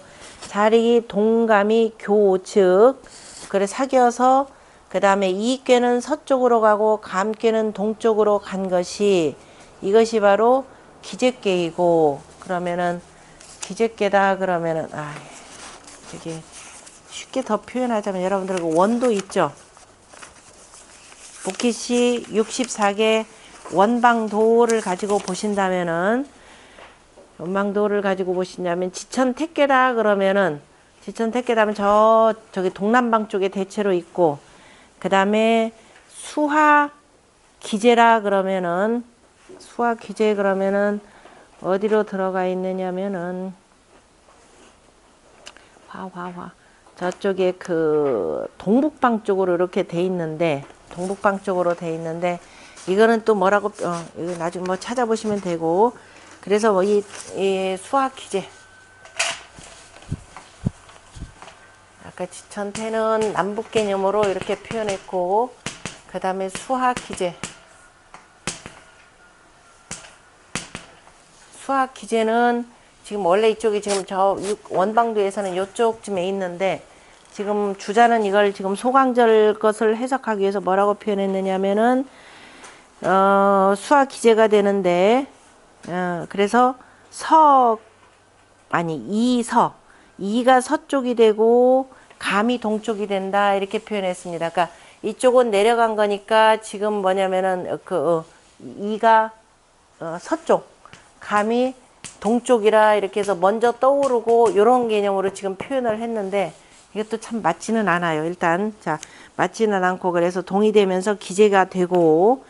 자리 동감이 교측. 그래 사귀어서 그 다음에 이꾀는 서쪽으로 가고 감꾀는 동쪽으로 간 것이 이것이 바로 기재께이고 그러면은 기재께다 그러면은 되게 쉽게 더 표현하자면 여러분들 그 원도 있죠. 복희씨 64개 원방도를 가지고 보신다면은 원방도를 가지고 보시냐면 지천택계다 그러면은 지천택계다면 저기 동남방 쪽에 대체로 있고 그 다음에 수화기제라 그러면은 수화기제 그러면은 어디로 들어가 있느냐면은 저쪽에 그 동북방 쪽으로 이렇게 돼 있는데 동북방 쪽으로 돼 있는데 이거는 또 뭐라고 이거 나중에 뭐 찾아보시면 되고 그래서 뭐 이 수화기제 아까 지천태는 남북 개념으로 이렇게 표현했고 그 다음에 수화기제 수화기제는 지금 원래 이쪽이 지금 저 원방도에서는 이쪽쯤에 있는데 지금 주자는 이걸 지금 소강절 것을 해석하기 위해서 뭐라고 표현했느냐면은 수화기제가 되는데 그래서 이가 서쪽이 되고 감이 동쪽이 된다 이렇게 표현했습니다. 그러니까 이쪽은 내려간 거니까 지금 뭐냐면은 이가 서쪽 감이 동쪽이라 이렇게 해서 먼저 떠오르고 이런 개념으로 지금 표현을 했는데 이것도 참 맞지는 않아요. 일단 자 맞지는 않고 그래서 동의되면서 기재가 되고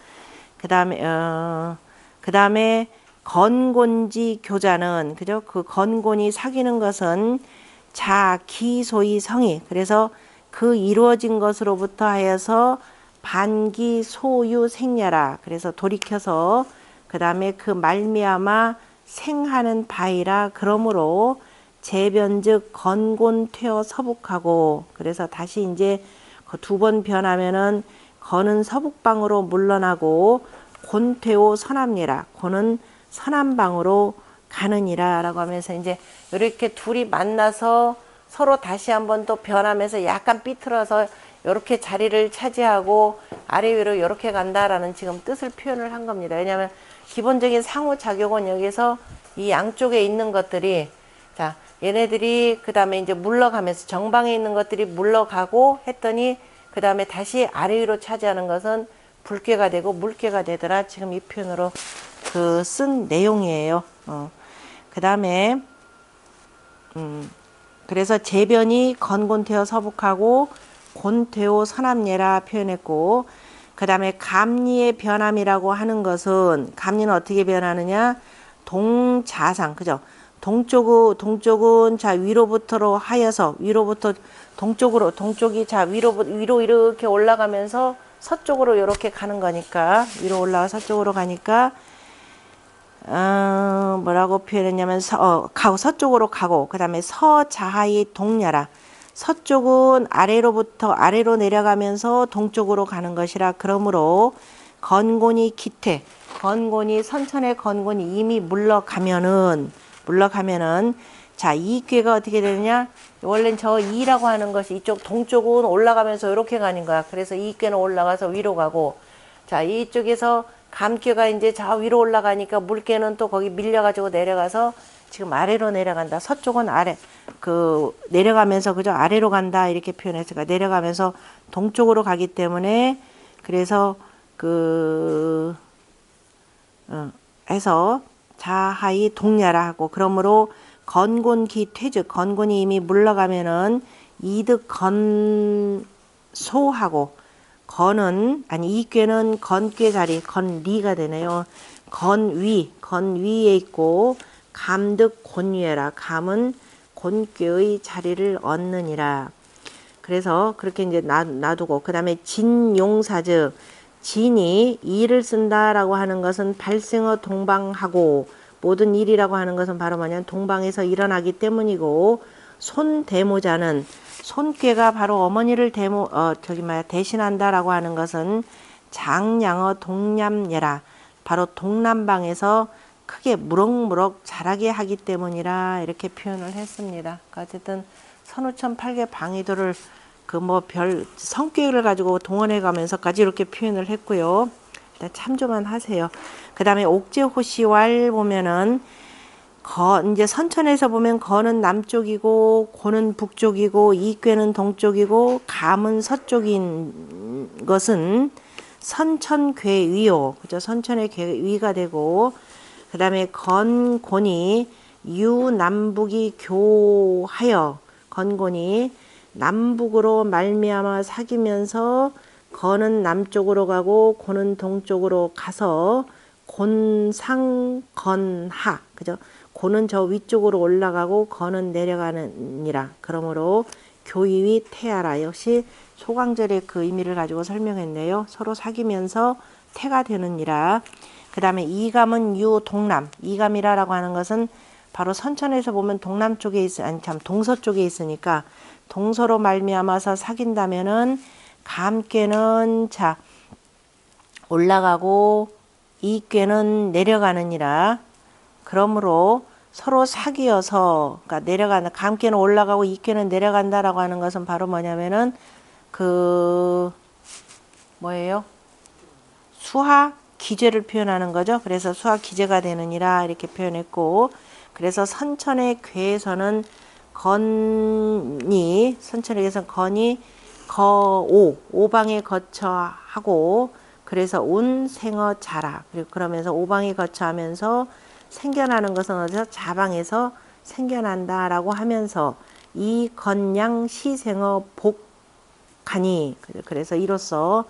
그 다음에 건곤지 교자는 그죠? 그 건곤이 사귀는 것은 자기소의 성이 그래서 그 이루어진 것으로부터 하여서 반기 소유 생야라 그래서 돌이켜서 그 다음에 그 말미암아 생하는 바이라 그러므로 재변즉 건곤 퇴어 서북하고 그래서 다시 이제 두 번 변하면은 건은 서북방으로 물러나고 곤퇴오 서남리라 곤은 서남방으로 가느니라 라고 하면서 이제 이렇게 둘이 만나서 서로 다시 한번 또 변하면서 약간 삐뚤어서 이렇게 자리를 차지하고 아래 위로 이렇게 간다라는 지금 뜻을 표현을 한 겁니다. 왜냐하면 기본적인 상호작용은 여기서 이 양쪽에 있는 것들이 자 얘네들이 그 다음에 이제 물러가면서 정방에 있는 것들이 물러가고 했더니 그 다음에 다시 아래 위로 차지하는 것은 불괴가 되고 물괴가 되더라. 지금 이 표현으로 쓴 내용이에요. 그 다음에 그래서 재변이 건곤퇴어 서북하고 곤퇴오 서남예라 표현했고 그 다음에 감리의 변함이라고 하는 것은 감리는 어떻게 변하느냐 동자상 그죠 동쪽은 자 위로부터로 하여서 위로부터 동쪽이 자 위로 이렇게 올라가면서 서쪽으로 이렇게 가는 거니까 위로 올라가 서쪽으로 가니까 뭐라고 표현했냐면 서쪽으로 가고 그 다음에 서자하의 동야라 서쪽은 아래로 내려가면서 동쪽으로 가는 것이라 그러므로 건곤이 기태 건곤이 선천의 건곤이 이미 물러가면은 자 이꾀가 어떻게 되느냐 원래는 저 이라고 하는 것이 이쪽 동쪽은 올라가면서 이렇게 가는 거야. 그래서 이꾀는 올라가서 위로 가고 자 이쪽에서 감꾀가 이제 저 위로 올라가니까 물꾀는 또 거기 밀려가지고 내려가서 지금 아래로 내려간다. 서쪽은 내려가면서 그죠 아래로 간다 이렇게 표현했으니까 내려가면서 동쪽으로 가기 때문에 그래서 해서 자하이 동야라 하고 그러므로 건곤기 퇴즉 건곤이 이미 물러가면은 이득 건소하고 이꾀는 건꾀 자리 건리가 되네요. 건위에 있고 감득 곤위에라 감은 곤꾀의 자리를 얻느니라. 그래서 그렇게 이제 놔두고, 그 다음에 진용사즉, 진이 일을 쓴다라고 하는 것은 발생어 동방하고, 모든 일이라고 하는 것은 바로 뭐냐면 동방에서 일어나기 때문이고, 손대모자는 손꾀가 바로 어머니를 대신한다라고 하는 것은 장량어 동남예라, 바로 동남방에서 크게 무럭무럭 자라게 하기 때문이라 이렇게 표현을 했습니다. 어쨌든 선우천 팔계 방위도를 그 뭐 별 성격을 가지고 동원해 가면서까지 이렇게 표현을 했고요. 일단 참조만 하세요. 그 다음에 옥제호시왈 보면은 이제 선천에서 보면 거는 남쪽이고 고는 북쪽이고 이꾀는 동쪽이고 감은 서쪽인 것은 선천괴위요. 그죠? 선천의 괴위가 되고, 그 다음에 건곤이 유남북이 교하여, 건곤이 남북으로 말미암아 사귀면서 건은 남쪽으로 가고 고는 동쪽으로 가서 곤상건하, 그죠? 고는 저 위쪽으로 올라가고 건은 내려가느니라. 그러므로 교위위 태하라. 역시 소강절의 그 의미를 가지고 설명했네요. 서로 사귀면서 태가 되느니라. 그 다음에 이감은 유동남. 이감이라고 하는 것은 바로 선천에서 보면 동남쪽에 동서쪽에 있으니까 동서로 말미암아서 사귄다면은 감꾀는 올라가고 이꾀는 내려가느니라. 그러므로 서로 사귀어서, 그러니까 감꾀는 올라가고 이꾀는 내려간다라고 하는 것은 바로 뭐냐면은 뭐예요? 수하 기제를 표현하는 거죠. 그래서 수하 기제가 되느니라 이렇게 표현했고, 그래서 선천의 괴에서는 선천에서 건이 오방에 거처하고, 그래서 운생어 자라. 그리고 그러면서 오방에 거처하면서 생겨나는 것은 어디서? 자방에서 생겨난다라고 하면서 이 건양 시생어 복하니, 그래서 이로써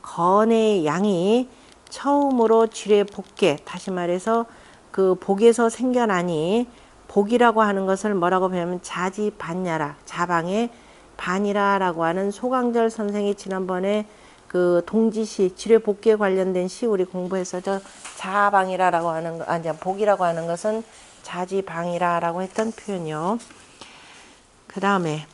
건의 양이 처음으로 쥐레 복계, 다시 말해서 그 복에서 생겨나니, 복이라고 하는 것을 뭐라고 배우면 자지반야라, 자방의 반이라라고 하는 소강절 선생이 지난번에 그 동지시 쥐레 복계에 관련된 시 우리 공부했었죠. 자방이라라고 하는 거, 복이라고 하는 것은 자지방이라라고 했던 표현이요. 그 다음에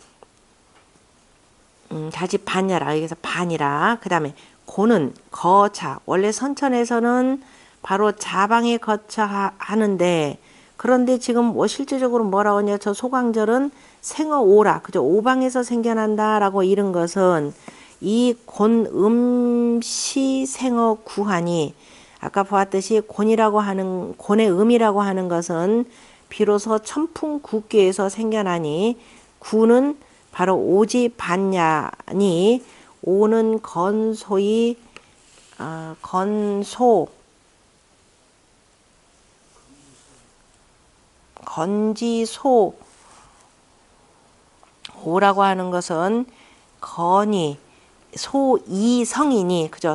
자지반야라, 여기서 반이라. 그 다음에 고는 거자. 원래 선천에서는 바로 자방에 거처하는데, 그런데 지금 뭐 실제적으로 뭐라고 하냐, 저 소강절은 생어 오라, 그죠? 오방에서 생겨난다라고 이른 것은 이 곤음시 생어 구하니, 아까 보았듯이 곤의 음이라고 하는 것은 비로소 천풍국계에서 생겨나니, 구는 바로 오지 반야니, 오는 건소의 건지소, 오라고 하는 것은 건이 소이성이니, 그죠?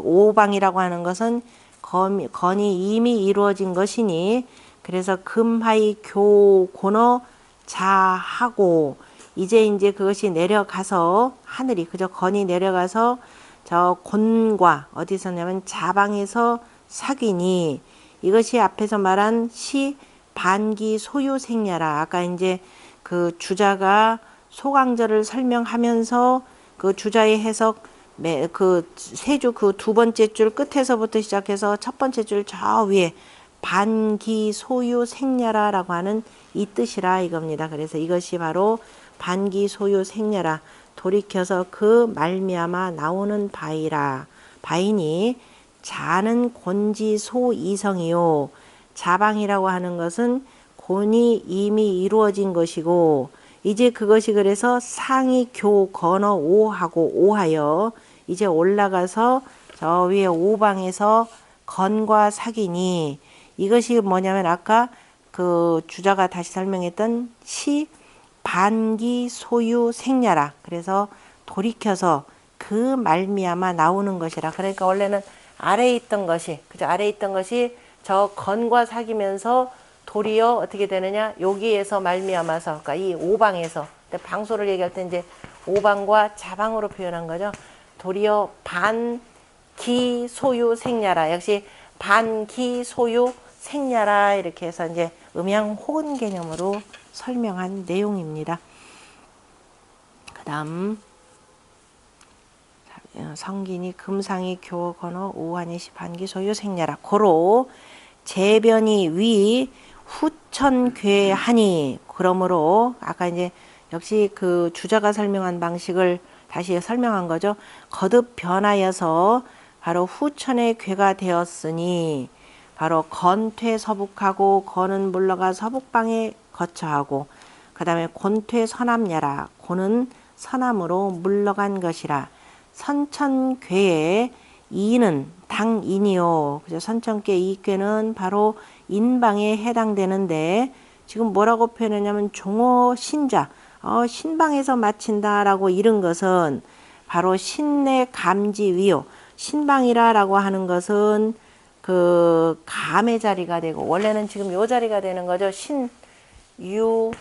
오방이라고 하는 것은 건이 이미 이루어진 것이니, 그래서 금하이 교곤어 자하고, 이제 그것이 내려가서 하늘이, 그죠? 건이 내려가서 저 곤과 어디서냐면 자방에서 사귀니, 이것이 앞에서 말한 시 반기 소유 생야라. 아까 이제 그 주자가 소강절을 설명하면서 그 주자의 해석, 그 세 줄, 그 두 번째 줄 끝에서부터 시작해서 첫 번째 줄 저 위에 반기 소유 생야라라고 하는 이 뜻이라 이겁니다. 그래서 이것이 바로 반기 소유 생야라, 돌이켜서 그 말미암아 나오는 바이라. 바이니 자는 곤지 소이성이요. 자방이라고 하는 것은 곤이 이미 이루어진 것이고, 이제 그것이 그래서 상이 교 건어 오하고 오하여 이제 올라가서 저 위에 오방에서 건과 사귀니, 이것이 뭐냐면 아까 그 주자가 다시 설명했던 시 반기 소유 생야라. 그래서 돌이켜서 그 말미암아 나오는 것이라. 그러니까 원래는 아래에 있던 것이, 그죠? 아래에 있던 것이 저 건과 사귀면서 도리어 어떻게 되느냐? 여기에서 말미암아서, 그러니까 이 오방에서, 근데 방소를 얘기할 때 이제 오방과 자방으로 표현한 거죠. 도리어 반기 소유 생야라. 역시 반기 소유 생야라 이렇게 해서 이제 음양 호은 개념으로 설명한 내용입니다. 그다음 성기니 금상이 교어 건어 오한이시 반기 소유 생야라. 고로 재변이 위 후천괴하니. 그러므로 아까 이제 역시 그 주자가 설명한 방식을 다시 설명한 거죠. 거듭 변하여서 바로 후천의 괴가 되었으니 바로 건퇴 서북하고 건은 물러가 서북방에 거처하고 그 다음에 곤퇴 서남야라. 곤은 서남으로 물러간 것이라. 선천괴의 이는 당인이요. 그죠? 선천괴 이괴는 바로 인방에 해당되는데 지금 뭐라고 표현했냐면 종어 신자, 신방에서 마친다라고 이른 것은 바로 신내 감지위요. 신방이라라고 하는 것은 그 감의 자리가 되고 원래는 지금 요 자리가 되는 거죠. 신, 유,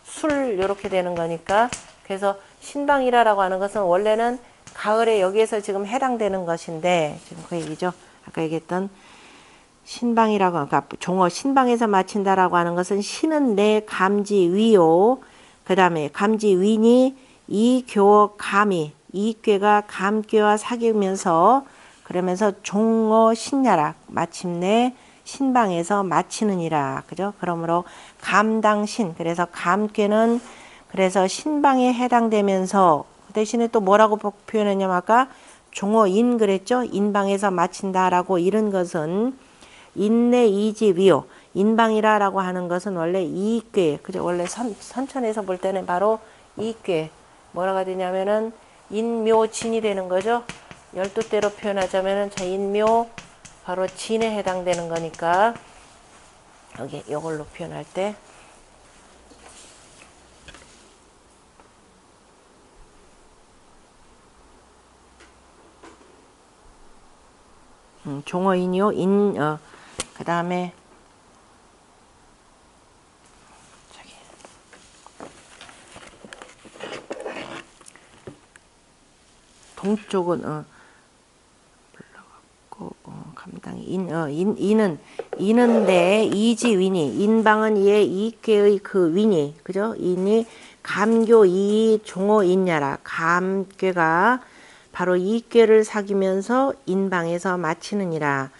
술 이렇게 되는 거니까 그래서 신방이라라고 하는 것은 원래는 가을에 여기에서 지금 해당되는 것인데 지금 그 얘기죠. 아까 얘기했던 신방이라고 그러니까 종어 신방에서 마친다라고 하는 것은 신은 내 감지위요. 그 다음에 감지위니 이교어 감이 이괴가 감괴와 사귀면서 그러면서 종어 신야락 마침내 신방에서 마치느니라. 그죠? 그러므로 감당신 그래서 감괴는 그래서 신방에 해당되면서 그 대신에 또 뭐라고 표현했냐면 아까 종어인 그랬죠? 인방에서 마친다라고 이런 것은 인내 이지위요. 인방이라라고 하는 것은 원래 이괴. 그죠? 원래 선천에서 볼 때는 바로 이괴. 뭐라고 되냐면은 인묘진이 되는 거죠. 12대로 표현하자면은 저 인묘 바로 진에 해당되는 거니까 여기 이걸로 표현할 때 종어인이요. 그 다음에 동쪽은 불러갖고 감당이 인은 내 이지윈이 인방은 이의 이괴의 그 윈이 그죠? 인이 감교 이 종어인야라. 감괴가 바로 이괴를 사귀면서 인방에서 마치느니라.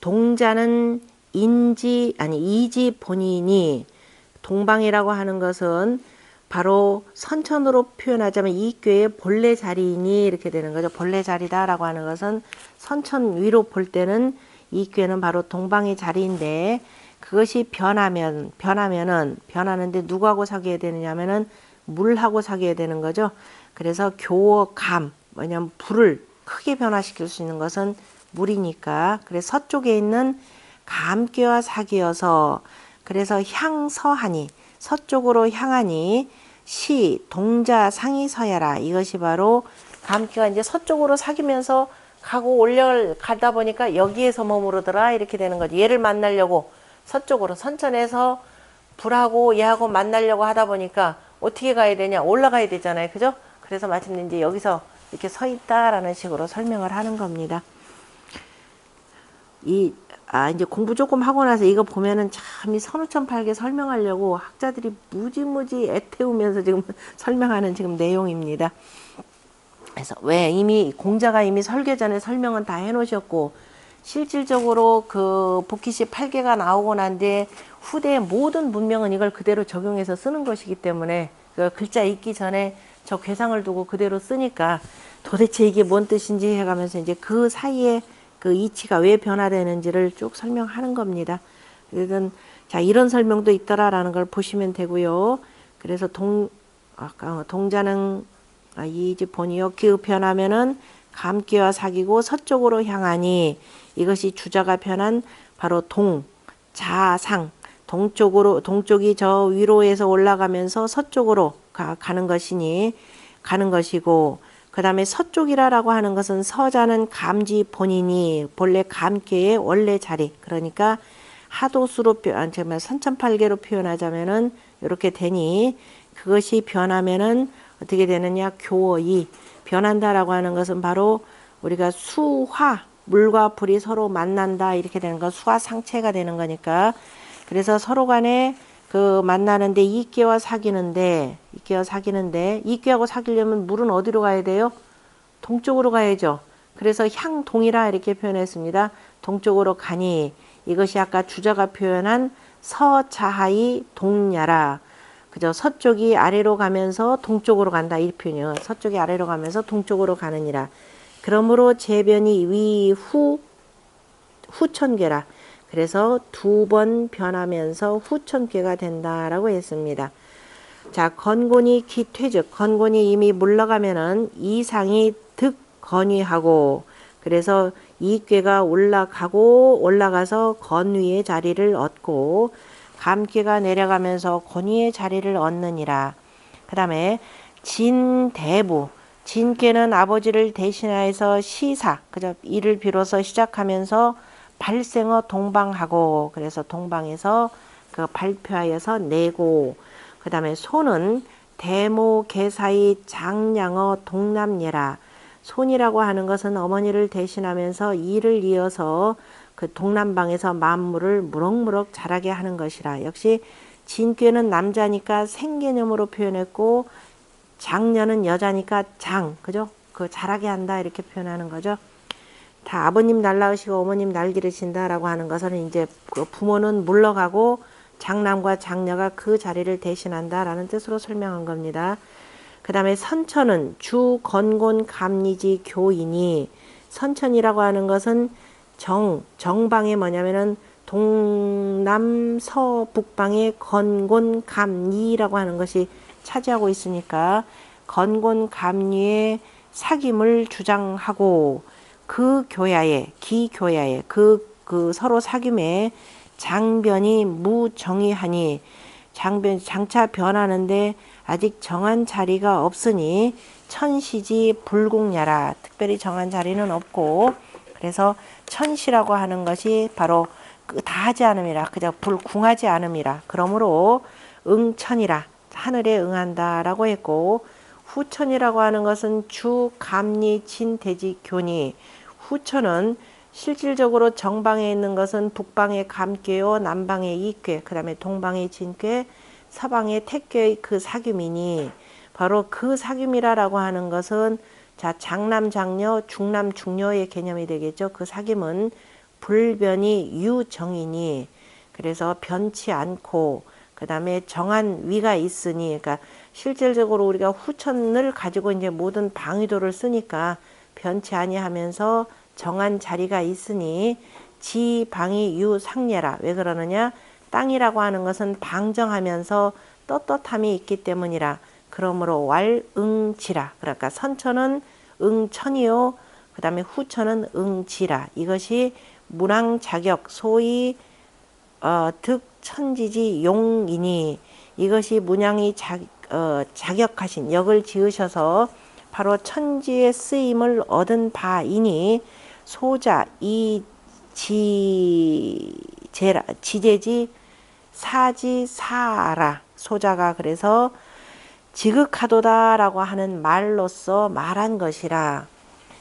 동자는 이지 본인이 동방이라고 하는 것은 바로 선천으로 표현하자면 이괴의 본래 자리이니 이렇게 되는 거죠. 본래 자리다라고 하는 것은 선천 위로 볼 때는 이괴는 바로 동방의 자리인데 그것이 변하면은 변하는데 누구하고 사귀어야 되느냐면은 물하고 사귀어야 되는 거죠. 그래서 교어 감 왜냐면 불을 크게 변화시킬 수 있는 것은 물이니까 그래서 서쪽에 있는 감괴와 사귀어서 그래서 향서하니 서쪽으로 향하니 시 동자 상이 서야라. 이것이 바로 감기가 이제 서쪽으로 사귀면서 가고 올려가다 보니까 여기에서 머무르더라 이렇게 되는 거죠. 얘를 만나려고 서쪽으로 선천에서 불하고 얘하고 만나려고 하다 보니까 어떻게 가야 되냐 올라가야 되잖아요. 그죠? 그래서 마침내 이제 여기서 이렇게 서 있다라는 식으로 설명을 하는 겁니다. 이제 공부 조금 하고 나서 이거 보면은 참 이 선우천팔계 설명하려고 학자들이 무지무지 애태우면서 지금 설명하는 지금 내용입니다. 그래서 왜 이미 공자가 이미 설계 전에 설명은 다 해놓으셨고 실질적으로 그 복희씨 8개가 나오고 난 뒤에 후대의 모든 문명은 이걸 그대로 적용해서 쓰는 것이기 때문에 그 글자 읽기 전에 저 괴상을 두고 그대로 쓰니까 도대체 이게 뭔 뜻인지 해가면서 이제 그 사이에 그 이치가 왜 변화되는지를 쭉 설명하는 겁니다. 그래서 자 이런 설명도 있더라라는 걸 보시면 되고요. 그래서 동자는 이지 본이요 기읍 변하면은 감기와 사귀고 서쪽으로 향하니 이것이 주자가 변한 바로 동자상 동쪽으로 동쪽이 저 위로에서 올라가면서 서쪽으로 가는 것이고 그 다음에 서쪽이라고 하는 것은 서자는 감지 본인이 본래 감계의 원래 자리 그러니까 하도수로 정말 선천팔계로 표현하자면은 이렇게 되니 그것이 변하면은 어떻게 되느냐? 교어이 변한다라고 하는 것은 바로 우리가 수화 물과 불이 서로 만난다 이렇게 되는 거 수화 상체가 되는 거니까 그래서 서로 간에 그 만나는데 이끼와 사귀는데 이끼하고 사귀려면 물은 어디로 가야 돼요? 동쪽으로 가야죠. 그래서 향동이라 이렇게 표현했습니다. 동쪽으로 가니 이것이 아까 주자가 표현한 서자하이 동야라. 그죠? 서쪽이 아래로 가면서 동쪽으로 간다 이 표현이요. 서쪽이 아래로 가면서 동쪽으로 가느니라. 그러므로 재변이 위후 후천괴라. 그래서 두 번 변하면서 후천괴가 된다라고 했습니다. 자, 건곤이 기퇴즉 건곤이 이미 물러가면은 이상이 득건위하고 그래서 이괴가 올라가서 건위의 자리를 얻고 감괴가 내려가면서 권위의 자리를 얻느니라. 그 다음에 진대부 진괴는 아버지를 대신하여서 시사 그죠? 이를 비로소 시작하면서 발생어 동방하고 그래서 동방에서 그 발표하여서 내고 그 다음에 소는 대모 개사이 장량어 동남예라. 손이라고 하는 것은 어머니를 대신하면서 이를 이어서 그 동남방에서 만물을 무럭무럭 자라게 하는 것이라. 역시 진괴는 남자니까 생개념으로 표현했고 장녀는 여자니까 장 그죠? 그 자라게 한다 이렇게 표현하는 거죠. 다 아버님 날 낳으시고 어머님 날 기르신다라고 하는 것은 이제 그 부모는 물러가고 장남과 장녀가 그 자리를 대신한다라는 뜻으로 설명한 겁니다. 그 다음에 선천은 주 건곤 감리지 교이니 선천이라고 하는 것은 정방에 뭐냐면은 동남 서북방에 건곤 감리라고 하는 것이 차지하고 있으니까 건곤 감리의 사귐을 주장하고 그 교야에 기교야에 그 서로 사귐에 장변이 무정의하니 장차 변하는데 아직 정한 자리가 없으니 천시지 불공야라. 특별히 정한 자리는 없고 그래서 천시라고 하는 것이 바로 다하지 않음이라 그저 불궁하지 않음이라. 그러므로 응천이라 하늘에 응한다라고 했고 후천이라고 하는 것은 주 감리 진대지 교니 후천은 실질적으로 정방에 있는 것은 북방의 감괴요 남방의 이괴 그 다음에 동방의 진괴 서방의 택괴의 그 사귐이니 바로 그 사귐이라고 하는 것은 자 장남 장녀 중남 중녀의 개념이 되겠죠. 그 사귐은 불변이 유정이니 그래서 변치 않고 그 다음에 정한 위가 있으니 그러니까 실질적으로 우리가 후천을 가지고 이제 모든 방위도를 쓰니까 변치 아니하면서 정한 자리가 있으니 지방이 유상례라. 왜 그러느냐? 땅이라고 하는 것은 방정하면서 떳떳함이 있기 때문이라. 그러므로 왈응지라. 그러니까 선천은 응천이요. 그 다음에 후천은 응지라. 이것이 문왕자격 소위 득천지지 용이니 이것이 문왕이 자격하신 역을 지으셔서 바로 천지의 쓰임을 얻은 바이니 소자 지제지 사지 사라. 소자가 그래서 지극하도다라고 하는 말로써 말한 것이라.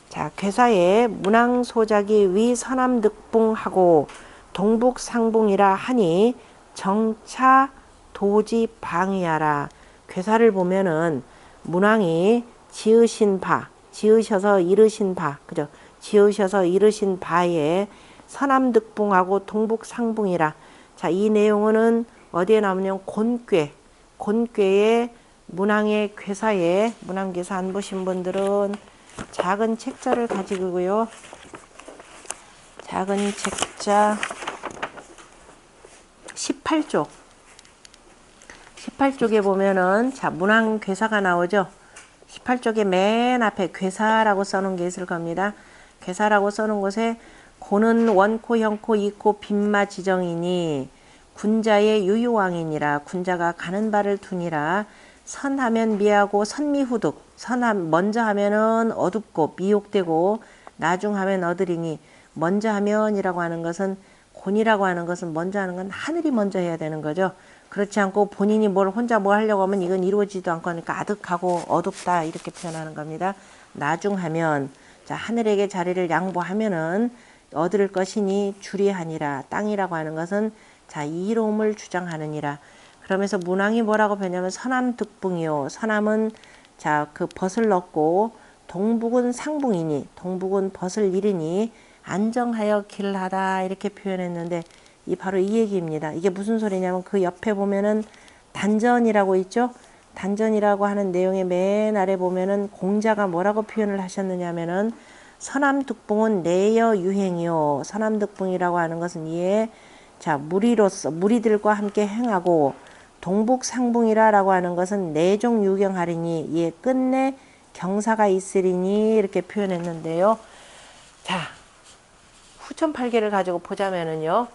자, 괴사에 문왕소작이 위서남득붕하고 동북상붕이라 하니 정차 도지 방위하라. 괴사를 보면은 문왕이 지으신 바, 지으셔서 이르신 바, 그죠? 지으셔서 이르신 바에 서남득붕하고 동북상붕이라. 자, 이 내용은 어디에 나오냐면 곤괴의 문왕의 괴사에 문왕괴사 안 보신 분들은 작은 책자를 가지고요. 작은 책자 18쪽. 18쪽에 보면은 자, 문왕 괴사가 나오죠. 18쪽에 맨 앞에 괴사라고 써놓은 게 있을 겁니다. 괴사라고 써놓은 곳에 고는 원코, 형코, 이코, 빈마 지정이니 군자의 유유왕이니라. 군자가 가는 바를 두니라. 선하면 미하고 선미후득. 먼저 하면은 어둡고 미혹되고 나중하면 얻으리니 먼저 하면이라고 하는 것은 곤이라고 하는 것은 먼저 하는 건 하늘이 먼저 해야 되는 거죠. 그렇지 않고 본인이 뭘 혼자 뭐 하려고 하면 이건 이루어지지도 않고 하니까 아득하고 어둡다 이렇게 표현하는 겁니다. 나중하면 자 하늘에게 자리를 양보하면은 얻을 것이니 주리하니라. 땅이라고 하는 것은 자 이로움을 주장하느니라. 그러면서 문왕이 뭐라고 표현하면 서남득붕이요. 서남은 자 그 벗을 넣고 동북은 상붕이니 동북은 벗을 이르니 안정하여 길하다 이렇게 표현했는데 이 바로 이 얘기입니다. 이게 무슨 소리냐면 그 옆에 보면은 단전이라고 있죠. 단전이라고 하는 내용의 맨 아래 보면은 공자가 뭐라고 표현을 하셨느냐면은 서남득붕은 내여 유행이요. 서남득붕이라고 하는 것은 이에 자 무리로서 무리들과 함께 행하고 동북상붕이라라고 하는 것은 내종 유경하리니 이에 끝내 경사가 있으리니 이렇게 표현했는데요. 자 후천팔계를 가지고 보자면은요.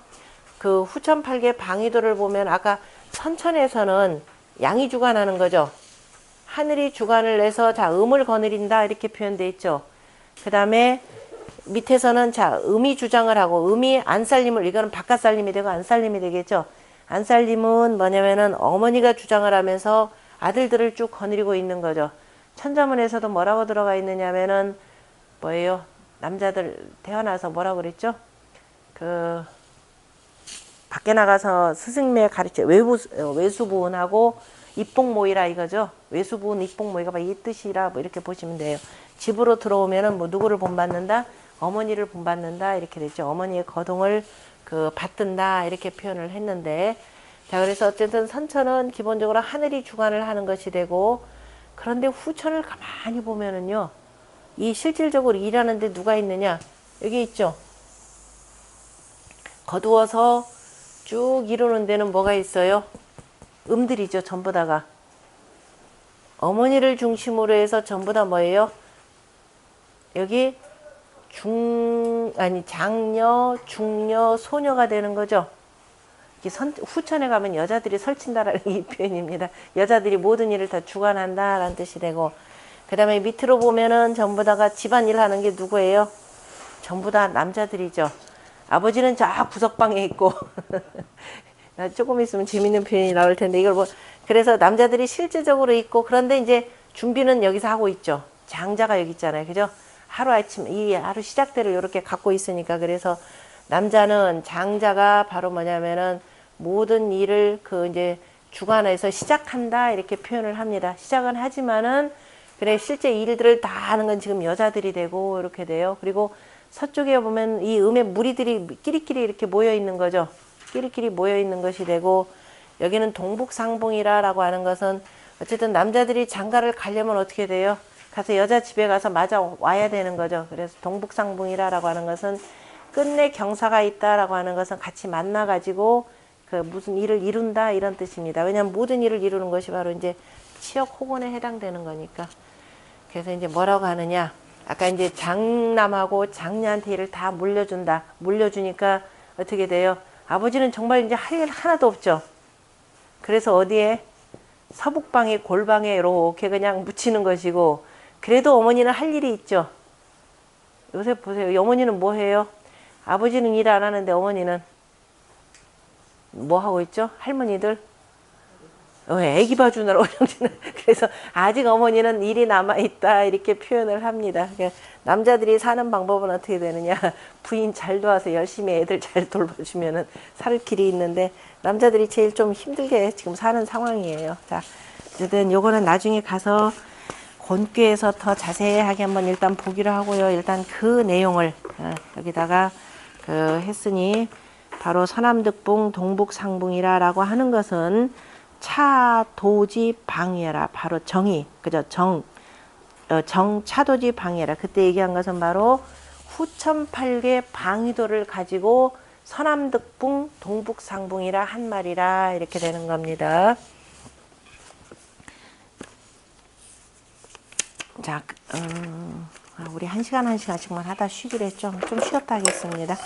그 후천팔계 방위도를 보면 아까 선천에서는 양이 주관하는 거죠. 하늘이 주관을 내서 자 음을 거느린다 이렇게 표현되어 있죠. 그 다음에 밑에서는 자 음이 주장을 하고 음이 안살림을 이거는 바깥살림이 되고 안살림이 되겠죠. 안살림은 뭐냐면은 어머니가 주장을 하면서 아들들을 쭉 거느리고 있는 거죠. 천자문에서도 뭐라고 들어가 있느냐면은 뭐예요? 남자들 태어나서 뭐라고 그랬죠? 그 밖에 나가서 스승매 가르쳐 외수부운하고 입복모이라 이거죠. 외수부운 입복모이가 이 뜻이라 뭐 이렇게 보시면 돼요. 집으로 들어오면은 뭐 누구를 본받는다? 어머니를 본받는다 이렇게 되죠. 어머니의 거동을 그 받든다 이렇게 표현을 했는데 자 그래서 어쨌든 선천은 기본적으로 하늘이 주관을 하는 것이 되고 그런데 후천을 가만히 보면은요. 이 실질적으로 일하는데 누가 있느냐? 여기 있죠. 거두어서 쭉 이루는 데는 뭐가 있어요? 음들이죠. 전부 다가. 어머니를 중심으로 해서 전부 다 뭐예요? 여기 장녀, 중녀, 소녀가 되는 거죠. 후천에 가면 여자들이 설친다라는 이 표현입니다. 여자들이 모든 일을 다 주관한다라는 뜻이 되고 그 다음에 밑으로 보면은 전부 다가 집안일 하는 게 누구예요? 전부 다 남자들이죠. 아버지는 저 구석방에 있고 조금 있으면 재밌는 표현이 나올 텐데 이걸 뭐 그래서 남자들이 실질적으로 있고 그런데 이제 준비는 여기서 하고 있죠. 장자가 여기 있잖아요. 그죠? 하루아침 이 하루 시작대를 이렇게 갖고 있으니까 그래서 남자는 장자가 바로 뭐냐면은 모든 일을 그 이제 주관해서 시작한다 이렇게 표현을 합니다. 시작은 하지만은 그래 실제 일들을 다 하는 건 지금 여자들이 되고 이렇게 돼요. 그리고 서쪽에 보면 이 음의 무리들이 끼리끼리 이렇게 모여 있는 거죠. 끼리끼리 모여 있는 것이 되고 여기는 동북상봉이라라고 하는 것은 어쨌든 남자들이 장가를 가려면 어떻게 돼요? 가서 여자 집에 가서 맞아 와야 되는 거죠. 그래서 동북상봉이라라고 하는 것은 끝내 경사가 있다라고 하는 것은 같이 만나 가지고 그 무슨 일을 이룬다 이런 뜻입니다. 왜냐하면 모든 일을 이루는 것이 바로 이제 치역 호곤에 해당되는 거니까. 그래서 이제 뭐라고 하느냐? 아까 이제 장남하고 장녀한테 일을 다 물려준다. 물려주니까 어떻게 돼요? 아버지는 정말 이제 할 일 하나도 없죠. 그래서 어디에? 서북방에 골방에 이렇게 그냥 묻히는 것이고 그래도 어머니는 할 일이 있죠. 요새 보세요. 어머니는 뭐 해요? 아버지는 일 안 하는데 어머니는 뭐 하고 있죠? 할머니들 애기 봐주느라고 그래서 아직 어머니는 일이 남아있다 이렇게 표현을 합니다. 남자들이 사는 방법은 어떻게 되느냐 부인 잘 도와서 열심히 애들 잘 돌봐주면은 살 길이 있는데 남자들이 제일 좀 힘들게 지금 사는 상황이에요. 자, 어쨌든 요거는 나중에 가서 곤귀에서 더 자세하게 한번 일단 보기로 하고요. 일단 그 내용을 여기다가 그 했으니 바로 서남득붕 동북상붕이라라고 하는 것은 차도지 방위해라. 바로 정의, 그죠? 차도지 방위해라. 그때 얘기한 것은 바로 후천팔계 방위도를 가지고 서남득붕, 동북상붕이라 한 말이라 이렇게 되는 겁니다. 자, 우리 1시간씩만 하다 쉬기로 했죠. 좀 쉬었다 하겠습니다.